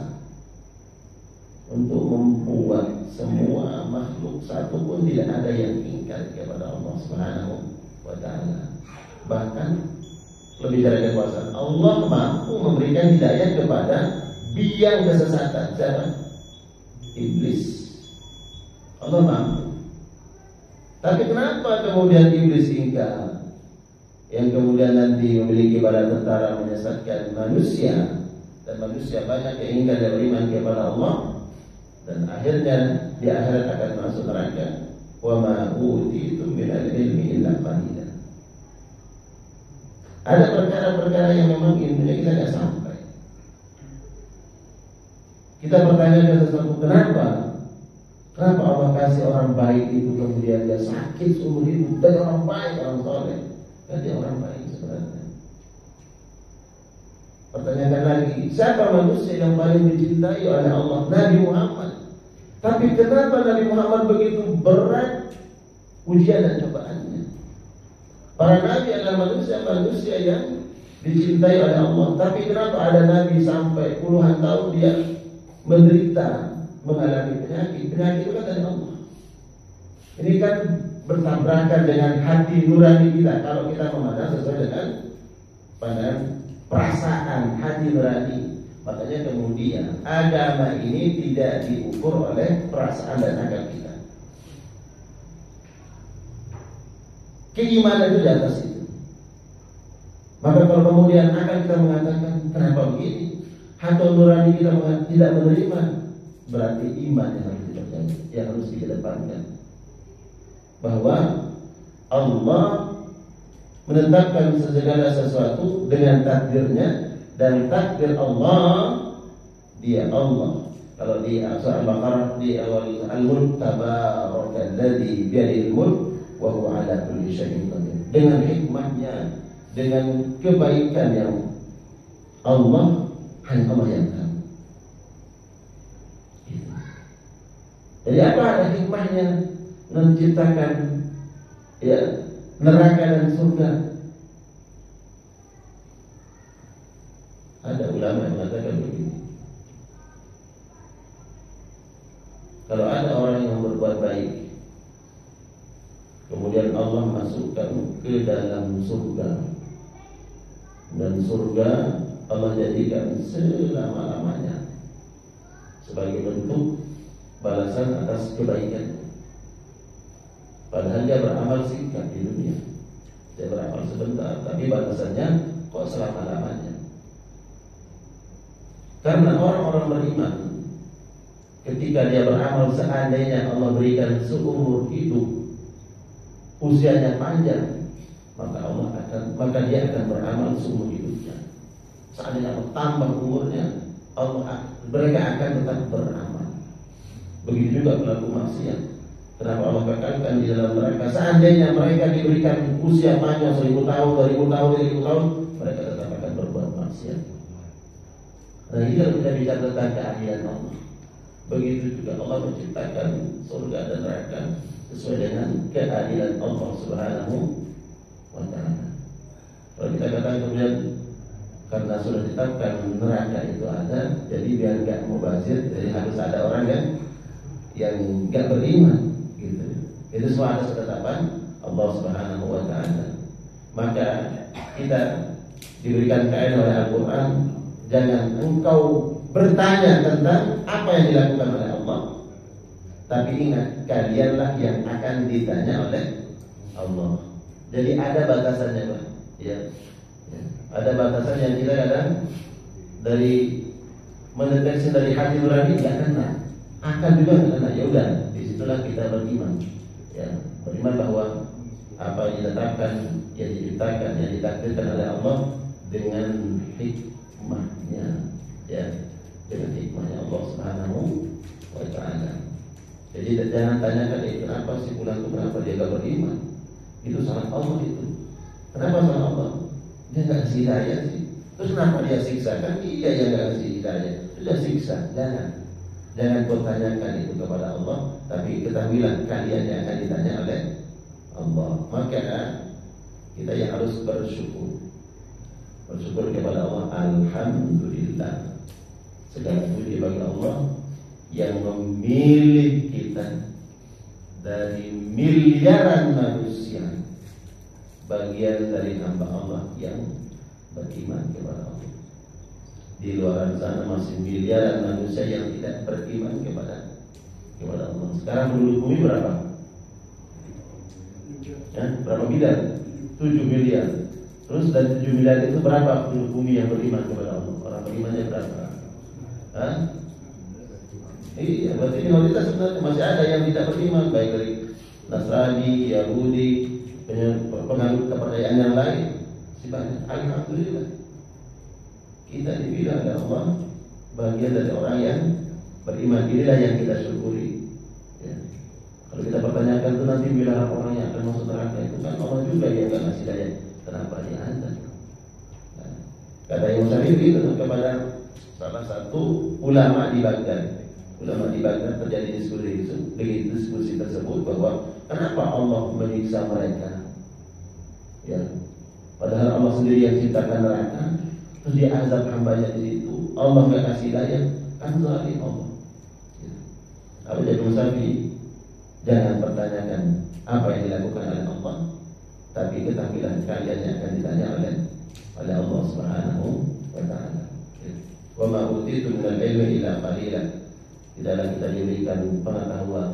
[SPEAKER 1] untuk membuat semua makhluk satu pun tidak ada yang ingkar kepada Allah Subhanahu wa ta'ala. Bahkan lebih dari kekuasaan, Allah mampu memberikan hidayah kepada biang kesesatan. Siapa? Iblis. Allah mampu. Tapi kenapa kemudian iblis ingkar? Yang kemudian nanti memiliki badan tentara menyesatkan manusia, dan manusia banyak yang ingkar dan beriman kepada Allah, dan akhirnya di akhirat akan masuk neraka. Wa ma utitum minal ilmi illa qalila. Ada perkara-perkara yang memang ilmunya kita tidak sampai. Kita bertanya sesuatu, kenapa Allah kasih orang baik itu kemudian dia sakit seumur hidup, dan orang baik, orang soleh, dan dia orang baik sebenarnya. Pertanyakan lagi, siapa manusia yang paling dicintai oleh Allah? Nabi Muhammad. Tapi kenapa Nabi Muhammad begitu berat ujian dan cobaannya? Para nabi adalah manusia yang dicintai oleh Allah. Tapi kenapa ada nabi sampai puluhan tahun dia menderita, mengalami penyakit? Penyakit itu kan dari Allah. Ini kan bertabrakan dengan hati nurani kita. Kalau kita memandang sesuai dengan pandangan perasaan hati nurani, makanya kemudian agama ini tidak diukur oleh perasaan dan akal kita. Keimanan itu di atas itu. Maka kalau kemudian akan kita mengatakan kenapa begini, atau nurani kita tidak menerima, berarti iman yang harus dipercaya, yang harus dikedepankan, bahwa Allah menetapkan segala sesuatu dengan takdirnya, dan takdir Allah, dia Allah. Kalau di surah Al-Baqarah di awal Al-Mulk, tabarakalladzi biyadihil mulk wa huwa ala kulli syai'in qadir. Dengan hikmahnya, dengan kebaikan yang Allah, hanya Allah yang tahu. Jadi apa ada hikmahnya menciptakan neraka dan surga? Ada ulama yang mengatakan begini: kalau ada orang yang berbuat baik, kemudian Allah masukkan ke dalam surga, dan surga Allah jadikan selama-lamanya sebagai bentuk balasan atas kebaikan. Padahal dia beramal singkat di dunia, dia beramal sebentar, tapi balasannya kok selama-lamanya. Karena orang-orang beriman, ketika dia beramal, seandainya Allah berikan seumur hidup, usianya panjang, maka dia akan beramal seumur hidupnya. Seandainya Allah tambah umurnya, mereka akan tetap beramal. Begitu juga pelaku maksiat. Kenapa Allah kekalkan di dalam neraka? Seandainya mereka diberikan usia panjang 1000 tahun, 2000 tahun, 1000 tahun, mereka tetap akan berbuat maksiat. Nah, ini kalau kita bicara tentang keadilan Allah, begitu juga Allah menciptakan surga dan neraka sesuai dengan keadilan Allah Subhanahu wa ta'ala. Kalau kita katakan kemudian karena sudah ditetapkan neraka itu ada, jadi biar gak mubazir, jadi harus ada orang yang gak beriman, gitu. Itu semua atas ketetapan Allah Subhanahu wa ta'ala. Maka kita diberikan kaidah oleh Al-Quran, jangan engkau bertanya tentang apa yang dilakukan oleh Allah, tapi ingat, kalianlah yang akan ditanya oleh Allah. Jadi ada batasannya, Pak. Ya. Ada batasan yang kita kadang dari mendeteksi dari hati nurani nggak kena, akan juga nggak kena. Ya udah, disitulah kita beriman. Ya, beriman bahwa apa yang ditetapkan, yang diciptakan, yang ditakdirkan oleh Allah dengan hikmahnya, ya, dengan hikmahnya Allah Subhanahu wa ta'ala. Jadi jangan tanyakan kenapa si fulan itu kenapa dia gak beriman. Itu salah Allah itu. Kenapa salah Allah? Dia gak kasih hidayah sih. Terus kenapa dia siksa? Kan dia yang gak kasih hidayah. Sudah siksa. Jangan kau tanyakan itu kepada Allah, tapi ketahuilah kalian yang akan ditanya oleh Allah. Maka kita yang harus bersyukur. Bersyukur kepada Allah. Alhamdulillah, segala puji bagi Allah yang memilih kita dari miliaran manusia, bagian dari hamba Allah yang beriman kepada Allah. Di luar sana masih miliaran manusia yang tidak beriman kepada Allah. Sekarang penduduk bumi berapa? Ya, berapa miliar? 7 miliar. Terus dari 7 miliar itu berapa penduduk bumi yang beriman kepada Allah? Orang berimannya berapa? Hah? Iya, berarti minoritas sebenarnya masih ada yang tidak beriman, baik dari Nasrani, Yahudi, penganut kepercayaan yang lain. Banyak. Alhamdulillah, kita dibilang oleh Allah bagian dari orang yang beriman. Inilah yang kita syukuri. Ya. Kalau kita pertanyakan itu nanti bila orang yang akan masuk neraka itu kan Allah juga yang akan ngasih daya. Kenapa dia anda? Nah, kata Imam Syafi'i itu kepada salah satu ulama di Baghdad. Ulama di Baghdad terjadi diskusi tersebut bahwa kenapa Allah menyiksa mereka? Ya, padahal Allah sendiri yang ciptakan neraka, terus dia azab hambanya di situ. Allah nggak kasih daya, kan zalim Allah. Ya. Apa jadi Syafi'i? Jangan pertanyakan apa yang dilakukan oleh Allah, tapi ketahuilah kalian yang akan ditanya oleh Allah Subhanahu wa ta'ala. Wa ma utitu minal ilmi illa qalilan. Tidaklah kita diberikan pengetahuan,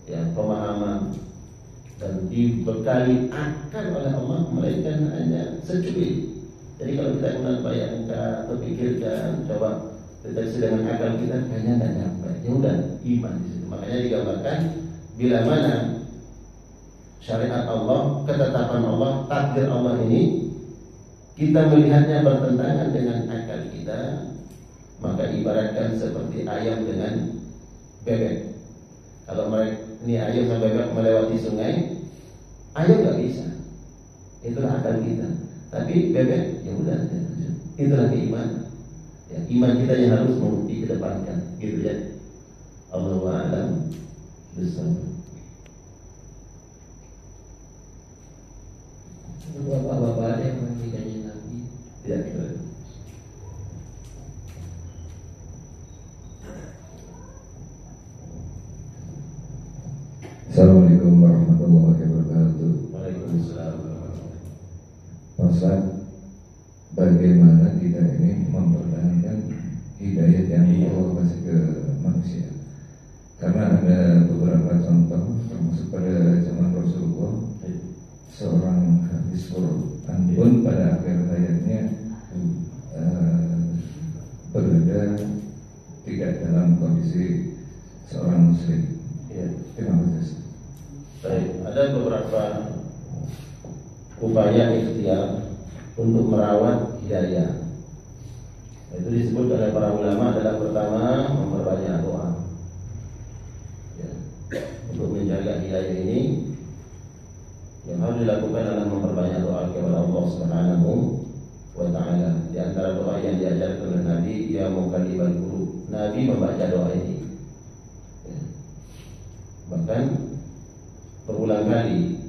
[SPEAKER 1] ya, pemahaman dan dibekali akan oleh Allah melainkan hanya secuil. Jadi kalau kita kemudian bayangkan atau pikirkan, coba deteksi dengan akal kita, kayaknya nggak nyampe. Ya udah, iman di situ. Makanya digambarkan bila mana syariat Allah, ketetapan Allah, takdir Allah ini kita melihatnya bertentangan dengan akal kita, maka ibaratkan seperti ayam dengan bebek. Kalau mereka ini ayam sama bebek melewati sungai, ayam nggak bisa. Itulah akal kita. Tapi bebek, ya udah, itulah keimanan. Ya, iman kita yang harus dikedepankan, gitu ya. Allahu a'lam bishawab.
[SPEAKER 3] Bapak-bapak ada yang mengajikannya Nabi.
[SPEAKER 1] Ya,
[SPEAKER 4] Assalamualaikum warahmatullahi wabarakatuh.
[SPEAKER 1] Waalaikumsalam.
[SPEAKER 4] Ustaz, bagaimana kita ini mempertahankan hidayah yang Allah kasih ke manusia? Karena ada beberapa contoh, termasuk pada zaman Rasulullah, seorang hadis Quran pun pada akhir hayatnya berada tidak dalam kondisi seorang muslim.
[SPEAKER 1] Ya.
[SPEAKER 4] Terima kasih.
[SPEAKER 1] Baik, ada beberapa upaya ikhtiar untuk merawat hidayah. Itu disebut oleh para ulama adalah pertama memperbanyak doa. Ya. Untuk menjaga hidayah ini yang harus dilakukan adalah memperbanyak doa kepada Allah Subhanahu wa taala. Di antara doa yang diajarkan oleh Nabi, ya muqallibal qulub. Nabi membaca doa ini. Ya. Bahkan berulang kali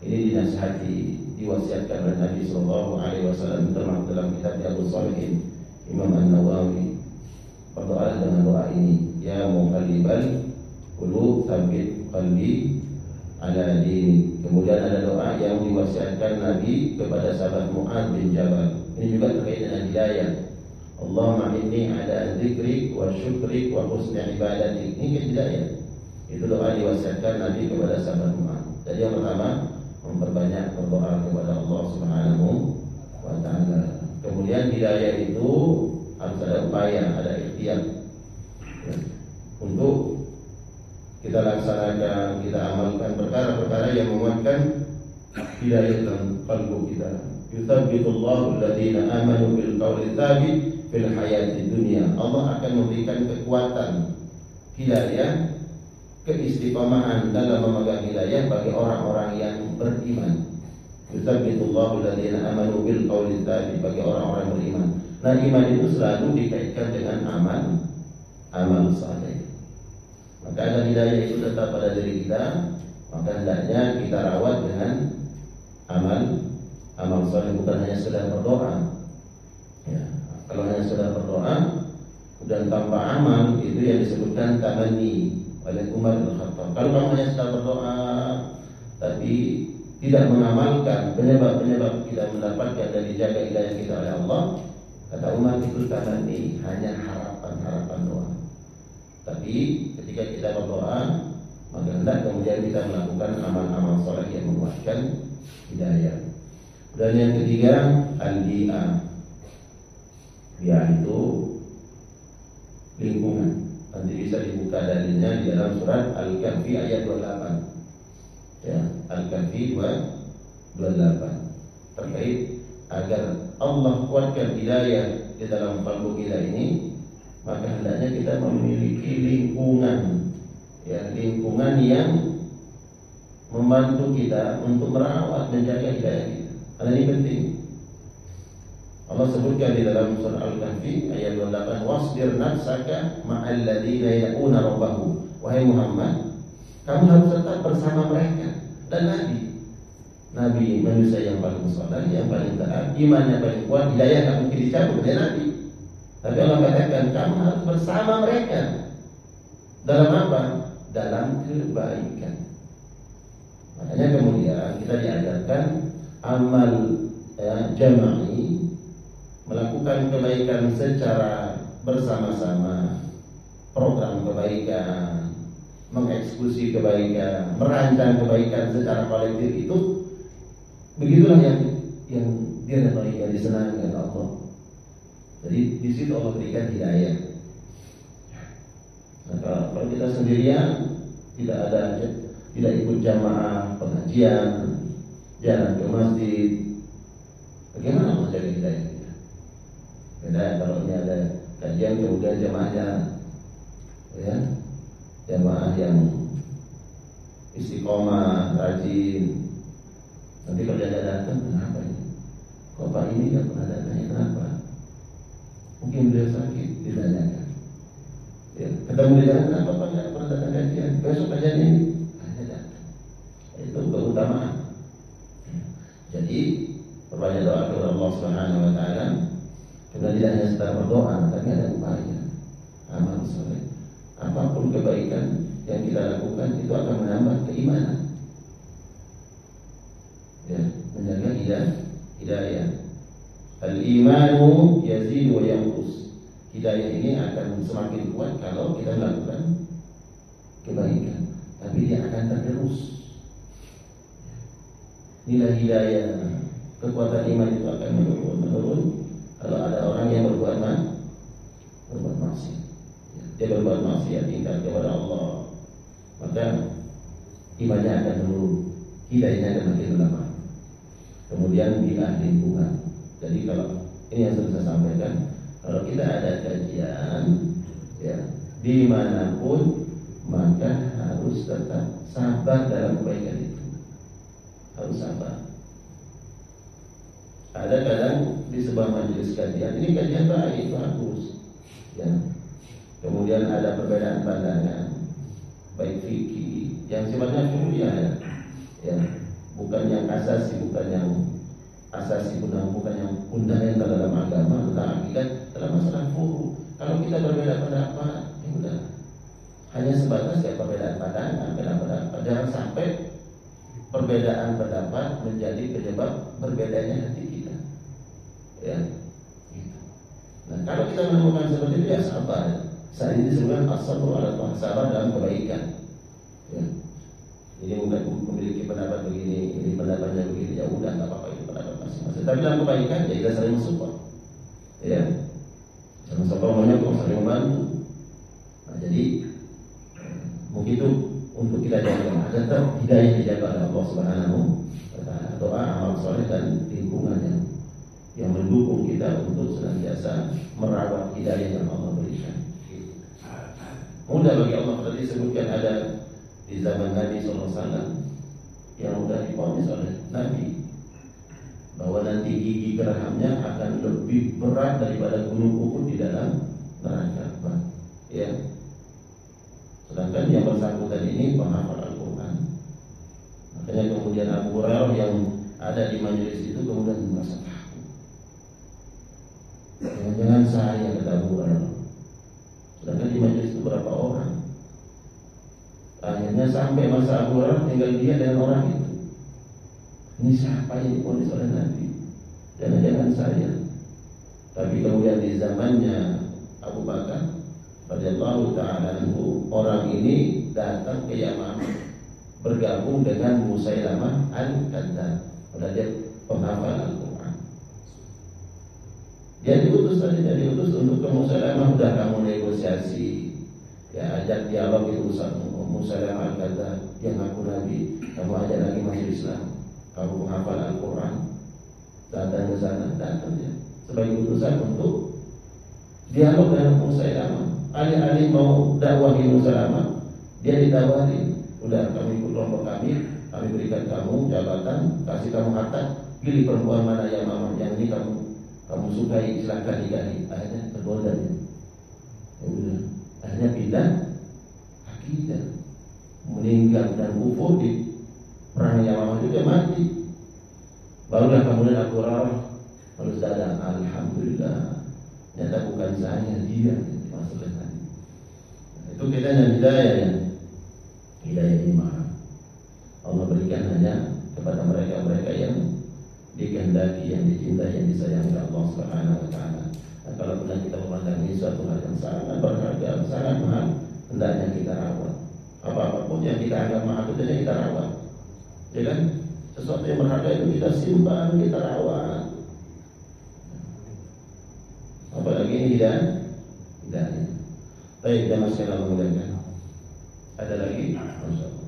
[SPEAKER 1] ini dinasihati, diwasiatkan oleh Nabi Sallallahu Alaihi Wasallam dalam kitab Riyadhus Shalihin Imam An-Nawawi. Berdoa dengan doa ini, ya muqallibal qulub tsabbit qalbi ala dini. Kemudian ada doa yang diwasiatkan Nabi kepada sahabat Mu'adz bin Jabal. Ini juga terkait dengan hidayah. Allahumma inni ala dzikrik wa syukrik wa husni ibadatik. Ini kan hidayah. Itu doa diwasiatkan Nabi kepada sahabat Mu'adz. Jadi yang pertama memperbanyak berdoa kepada Allah Subhanahu wa taala. Kemudian hidayah itu harus ada upaya, ada ikhtiar ya, untuk kita laksanakan, kita amalkan perkara-perkara yang menguatkan hidayah dalam qalbu kita. Yutsabbitullahu alladziina aamanu bil qawli tsabit fil hayati dunya. Allah akan memberikan kekuatan hidayah, keistiqomahan dalam memegang hidayah bagi orang-orang yang beriman. Yutsabbitullahu alladziina aamanu bil qawli tsabit, bagi orang-orang beriman. Nah, iman itu selalu dikaitkan dengan amal saleh. Maka agar hidayah itu tetap pada diri kita, maka hendaknya kita rawat dengan amal saleh, bukan hanya sekedar berdoa. Ya, kalau hanya sekedar berdoa dan tanpa amal, itu yang disebutkan tamanni oleh Umar bin Khattab. Kalau kamu hanya sedang berdoa tapi tidak mengamalkan penyebab-penyebab kita mendapatkan dan dijaga hidayah kita oleh Allah, kata Umar, itu tamanni, hanya harapan-harapan doa. Tapi ketika kita berdoa, maka hendak kemudian kita melakukan amal-amal saleh yang menguatkan hidayah. Dan yang ketiga, al-bi'ah. Bi'ah itu lingkungan. Nanti bisa dibuka dalilnya di dalam surat Al-Kahfi ayat 28. Ya, Al-Kahfi 28. Terkait agar Allah kuatkan hidayah di dalam qalbu kita ini, maka hendaknya kita memiliki lingkungan, ya, lingkungan yang membantu kita untuk merawat, menjaga hidayah kita. Karena ini penting. Allah sebutkan di dalam surah Al-Kahfi ayat 28, wasbir nafsaka ma'al ladzina yad'una rabbahum. Wahai Muhammad, kamu harus tetap bersama mereka. Dan Nabi manusia yang paling saleh, yang paling taat, imannya paling kuat, hidayah tak mungkin dicabut dari Nabi. Tapi Allah katakan kamu harus bersama mereka. Dalam apa? Dalam kebaikan. Makanya kemudian kita diajarkan amal jama'i, melakukan kebaikan secara bersama-sama, program kebaikan, mengeksekusi kebaikan, merancang kebaikan secara kolektif itu, begitulah yang diridhai, yang disenangi oleh Allah. Jadi di situ Allah berikan hidayah. Maka kalau kita sendirian, tidak ikut jamaah pengajian, jarang ke masjid, bagaimana mau jaga hidayah kita? Beda kalau ini ada kajian kemudian jamaahnya, ya, jamaah yang istiqomah, rajin. Nanti kalau dia datang, kenapa ini? Kok Pak ini nggak pernah datangnya, kenapa? Mungkin beliau sakit, ditanyakan. Ya, ketemu di jalan, kenapa Pak nggak pernah datang kajian? Besok kajian ini, hanya datang. Itu keutamaan. Jadi perbanyak doa kepada Allah Subhanahu Wa Taala. Kemudian tidak hanya sekedar berdoa, tapi ada upaya, amal soleh. Apapun kebaikan yang kita lakukan itu akan menambah keimanan. Ya, menjaga hidayah. Al-imanu yazid wa yanqus. Hidayah ini akan semakin kuat kalau kita melakukan kebaikan, tapi dia akan tergerus. Nilai hidayah, kekuatan iman itu akan menurun kalau ada orang yang berbuat maksiat. Dia berbuat maksiat, ingkar kepada Allah, maka imannya akan menurun, hidayahnya akan makin lemah. Kemudian bila lingkungan. Jadi kalau ini yang saya sampaikan, kalau kita ada kajian, ya, dimanapun, maka harus tetap sabar dalam kebaikan itu. Harus sabar. Ada kadang di sebuah majelis kajian, ini kajian baik, bagus, ya. Kemudian ada perbedaan pandangan, baik fikih yang sifatnya kuliah, ya, bukan yang asasi, bukan yang fundamental dalam agama, tentang akidah, dalam masalah furu. Kalau kita berbeda pendapat, ya udah, hanya sebatas ya perbedaan pandangan, jangan sampai perbedaan pendapat menjadi penyebab berbedanya hati kita. Ya, gitu. Nah, kalau kita menemukan seperti itu, ya sabar. Saat ini disebutkan as-sabru ala Allah, sabar dalam kebaikan. Ya. Ini bukan memiliki pendapat begini, ini pendapatnya begini, ya udah nggak apa-apa, itu pendapat masing-masing. Tapi dalam kebaikan, ya kita saling mensupport. Ya, sama-sama menyokong, saling membantu. Nah, jadi begitu untuk kita jaga, tetap hidayah dijaga oleh Allah Subhanahu Wa Taala. Doa, amal soleh dan lingkungan yang mendukung kita untuk senantiasa merawat hidayah yang Allah berikan. Mudah bagi Allah, tadi disebutkan ada di zaman Nabi SAW yang sudah diponis oleh Nabi bahwa nanti gigi gerhamnya akan lebih berat daripada gunung Uhud di dalam neraka. Ya. Sedangkan yang bersangkutan ini penghafal Al-Quran. Makanya kemudian Abu Hurairah yang ada di majelis itu kemudian merasa takut. Jangan saya, kata Abu Hurairah. Sedangkan di majelis itu berapa orang? Akhirnya sampai masa Abu Hurairah tinggal dia dan orang itu. Ini siapa yang diponis oleh Nabi? Jangan-jangan saya. Tapi kemudian di zamannya Abu Bakar radhiyallahu ta'ala anhu, orang ini datang ke Yaman bergabung dengan Musailamah al-Kadzdzab. Padahal dia penghafal Al-Quran. Dia diutus untuk ke Musailamah, udah kamu negosiasi, ya, ajak dialog itu urusan Musailamah al-Kadzdzab, yang ngaku Nabi, kamu ajak lagi masuk Islam, kamu penghafal Al-Quran, datang ke sana, datang ya, sebagai utusan untuk dialog dengan Musailamah. Alih-alih mau dakwah di Musailamah, dia ditawari, udah kamu ikut kelompok kami berikan kamu jabatan, kasih kamu harta, pilih perempuan mana yang ini kamu sukai, silakan nikahi. Akhirnya tergoda dia. Ya udah, akhirnya pindah akidah, meninggal dan kufur di perang Yamamah juga mati. Barulah kemudian Abu Hurairah harus sadar, alhamdulillah, ternyata bukan saya, dia maksudnya tadi. Itu kita yang hidayah ya. Hidayah ini maha Allah berikan hanya kepada mereka-mereka yang dikehendaki, yang dicintai, yang disayangi oleh Allah Subhanahu Wa Taala. Nah, kalau benar kita memandang ini suatu hal yang sangat berharga, sangat mahal, hendaknya kita rawat. Apapun yang kita anggap mahal itu kita rawat. Ya kan? Sesuatu yang berharga itu kita simpan, kita rawat. ini hidayah. Baik, kita masih Allah muliakan. Ada lagi? Masya Allah.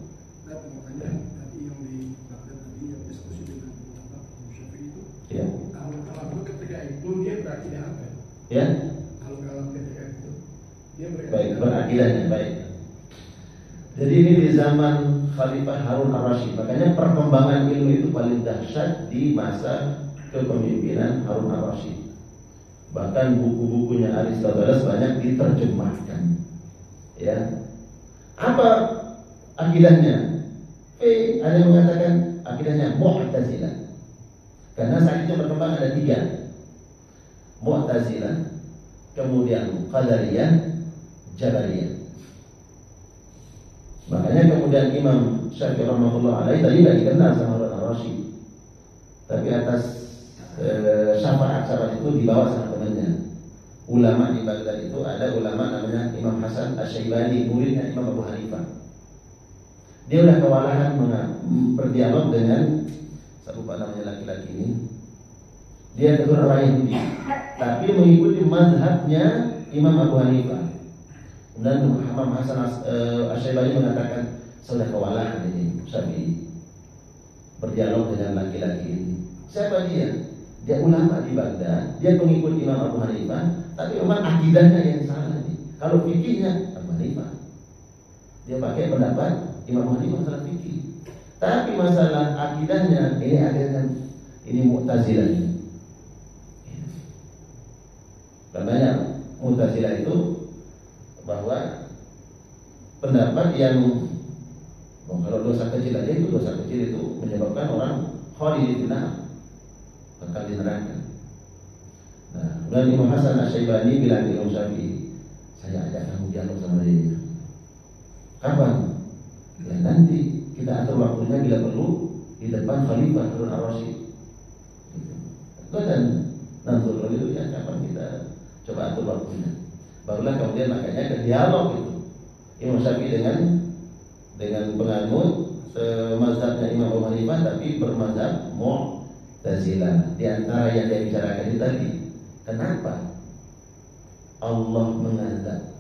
[SPEAKER 5] Makanya tadi yang di Baghdad tadi yang diskusi dengan Abu Syafi'i itu,
[SPEAKER 1] Ya.
[SPEAKER 5] kalau ketika itu dia berakidah apa?
[SPEAKER 1] Ya.
[SPEAKER 5] Kalau ketika itu dia
[SPEAKER 1] Baik, berakidahnya baik. Jadi ini di zaman Khalifah Harun ar-Rasyid. Makanya perkembangan ilmu itu paling dahsyat di masa kepemimpinan Harun ar-Rasyid. Bahkan buku-bukunya Aristoteles banyak diterjemahkan. Ya. Apa akidahnya? Ada yang mengatakan akidahnya Mu'tazilah. Karena saat itu berkembang ada 3. Mu'tazilah, kemudian Qadariyah, Jabariyah. Makanya kemudian Imam Syafi'i rahimahullah alaihi tadi tidak dikenal sama Harun ar-Rasyid. Tapi atas syafaat itu dibawa sama temannya. Ulama di Baghdad itu ada ulama namanya Imam Hasan Asy-Syaibani, muridnya Imam Abu Hanifah. Dia udah kewalahan berdialog dengan saya lupa namanya laki-laki ini. Dia keturunan orang Yahudi, tapi mengikuti mazhabnya Imam Abu Hanifah. Dan Imam Hasan Asy-Syaibani mengatakan sudah kewalahan ini Syafi'i berdialog dengan laki-laki ini. Siapa dia? Dia ulama di Baghdad, dia pengikut Imam Abu Hanifah, tapi memang akidahnya yang salah nih. Kalau fikihnya Abu Hanifah, dia pakai pendapat Imam Abu Hanifah masalah fikih. Tapi masalah akidahnya ini ada ini Mu'tazilah. Namanya Mu'tazilah itu bahwa pendapat yang kalau dosa kecil aja itu dosa kecil itu menyebabkan orang khalidin finnar, bakal di neraka. Nah, dan Imam Hasan Asy-Syaibani bilang ke Imam Syafi'i, saya ajak kamu dialog sama dia. Kapan? Ya nanti kita atur waktunya bila perlu di depan Khalifah Harun ar-Rasyid. Dan nanti itu ya kapan kita coba atur waktunya. Barulah kemudian makanya ke dialog itu Imam Syafi'i dengan penganut mazhabnya Imam Abu Hanifah tapi bermazhab Mu'tazilah. Di antara yang dia bicarakan itu tadi, kenapa Allah mengazab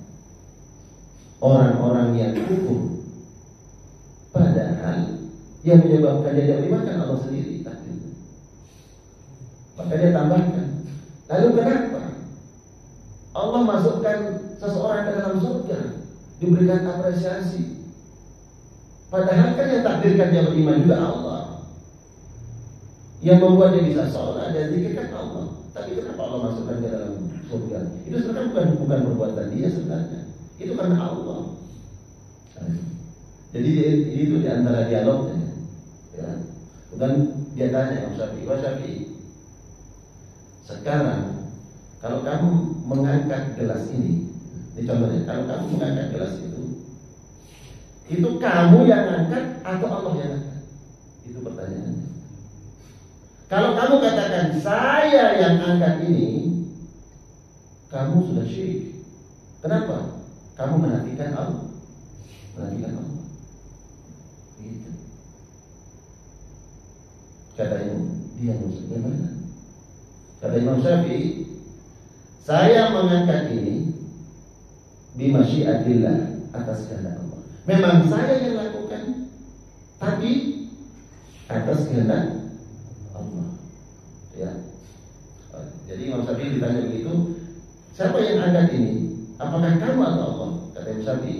[SPEAKER 1] orang-orang yang kufur padahal yang menyebabkan dia diterima kan Allah sendiri tadi. Maka dia tambahkan, lalu kenapa Allah masukkan seseorang ke dalam surga, diberikan apresiasi, padahal kan yang takdirkan dia beriman juga Allah, yang membuat dia bisa sholat dan zikirkan Allah. Tapi kenapa Allah masukkan ke dalam surga? Itu sebenarnya bukan perbuatan dia sebenarnya, itu karena Allah. Jadi itu di antara dialognya, ya. Bukan dia tanya Imam Syafi'i, Wah Syafi'i, sekarang kalau kamu mengangkat gelas ini contohnya, kalau kamu mengangkat gelas itu kamu yang angkat atau Allah yang angkat? Itu pertanyaannya. Kalau kamu katakan saya yang angkat ini, kamu sudah syirik. Kenapa? Kamu menafikan Allah. Menafikan Allah. Gitu. Katanya dia maksudnya mana? Kata Imam Syafi'i, saya mengangkat ini bimasyiatillah, atas kehendak Allah. Memang saya yang lakukan, tapi atas kehendak Allah. Ya. Jadi Imam Syafi'i ditanya begitu, siapa yang angkat ini? Apakah kamu atau Allah? Kata Imam Syafi'i,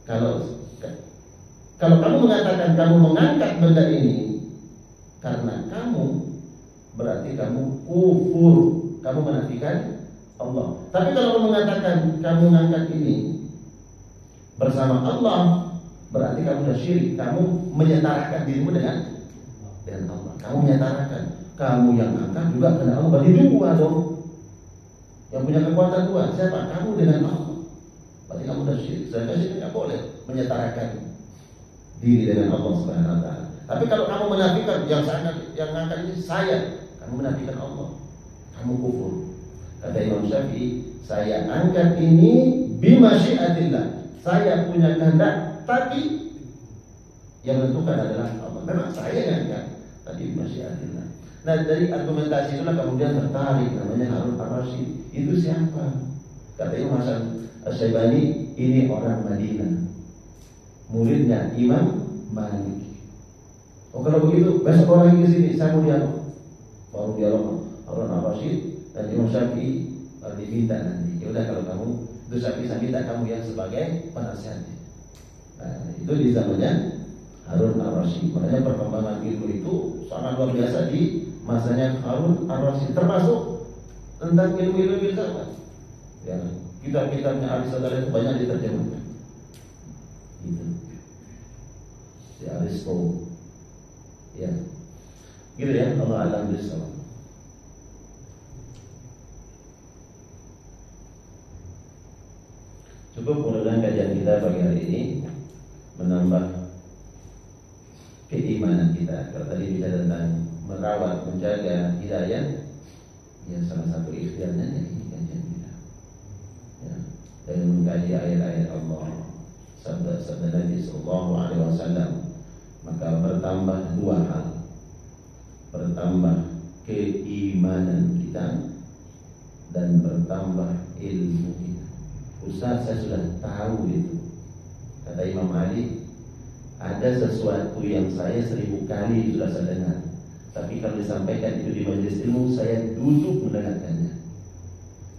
[SPEAKER 1] kalau kamu mengatakan kamu mengangkat benda ini karena kamu, berarti kamu kufur, kamu menafikan Allah. Tapi kalau kamu mengatakan kamu mengangkat ini bersama Allah, berarti kamu sudah syirik. Kamu menyetarakan dirimu dengan Allah. Kamu menyetarakan, kamu yang angkat juga karena Allah. Berarti dua dong. Yang punya kekuatan dua, siapa? Kamu dengan Allah. Berarti kamu sudah syirik. Sedangkan syirik tidak boleh menyetarakan diri dengan Allah Subhanahu wa taala. Tapi kalau kamu menafikan yang angkat ini saya, kamu menafikan Allah. Kamu kufur. Kata Imam Syafi'i, saya angkat ini bimasyiatillah. Saya punya kehendak, tapi yang menentukan adalah Allah. Memang saya yang angkat, tadi masyiatillah. Nah dari argumentasi itulah kemudian tertarik namanya Harun ar-Rasyid. Itu siapa? Kata Imam Hasan Asy-Syaibani, ini orang Madinah, muridnya Imam Malik. Oh kalau begitu besok orang ke sini, saya mau dialog. Baru dialog Harun ar-Rasyid dan Imam Syafi'i diminta nanti. Ya udah kalau kamu itu Syafi'i, saya minta kamu yang sebagai penasihat. Nah, itu di zamannya Harun ar-Rasyid. Makanya perkembangan ilmu itu sangat luar biasa di masanya Harun ar-Rasyid, termasuk tentang ilmu-ilmu filsafat. Ya, kitab-kitabnya Aristoteles itu banyak diterjemahkan. Gitu. Si Aristo. Ya. Gitu ya, Allah alam bisawab. Cukup mudah-mudahan kajian kita pagi hari ini menambah keimanan kita. Kalau tadi bicara tentang merawat, menjaga hidayah, ya salah satu ikhtiarnya ini kajian kita. Ya, dan mengkaji ayat-ayat Allah, sabda-sabda Nabi Sallallahu Alaihi Wasallam, maka bertambah dua hal. Bertambah keimanan kita dan bertambah ilmu kita. Ustaz, saya sudah tahu itu. Kata Imam Ali, ada sesuatu yang saya 1000 kali sudah saya dengar, tapi kalau disampaikan itu di majelis ilmu, saya duduk mendengarkannya.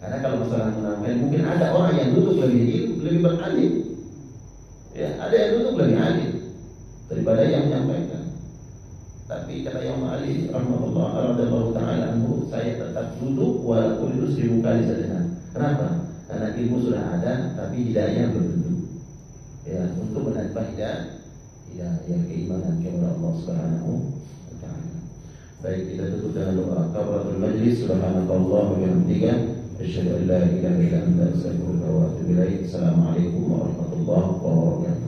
[SPEAKER 1] Karena kalau masalah menambah, mungkin ada orang yang duduk lebih beralim. Ya, ada yang duduk lebih alim daripada yang menyampaikan. Tapi kata Imam Ali rahimahullah taala anhu, saya tetap duduk walaupun itu 1000 kali saya dengar. Kenapa? Karena ilmu sudah ada, tapi hidayah belum tentu. Ya, untuk menambah hidayah keimanan kepada Allah Subhanahu wa taala. Baik, kita tutup dengan doa kafaratul majlis. Subhanallahi wa bihamdihi, asyhadu an la ilaha illa anta, astaghfiruka wa atubu ilaik. Assalamualaikum warahmatullahi wabarakatuh.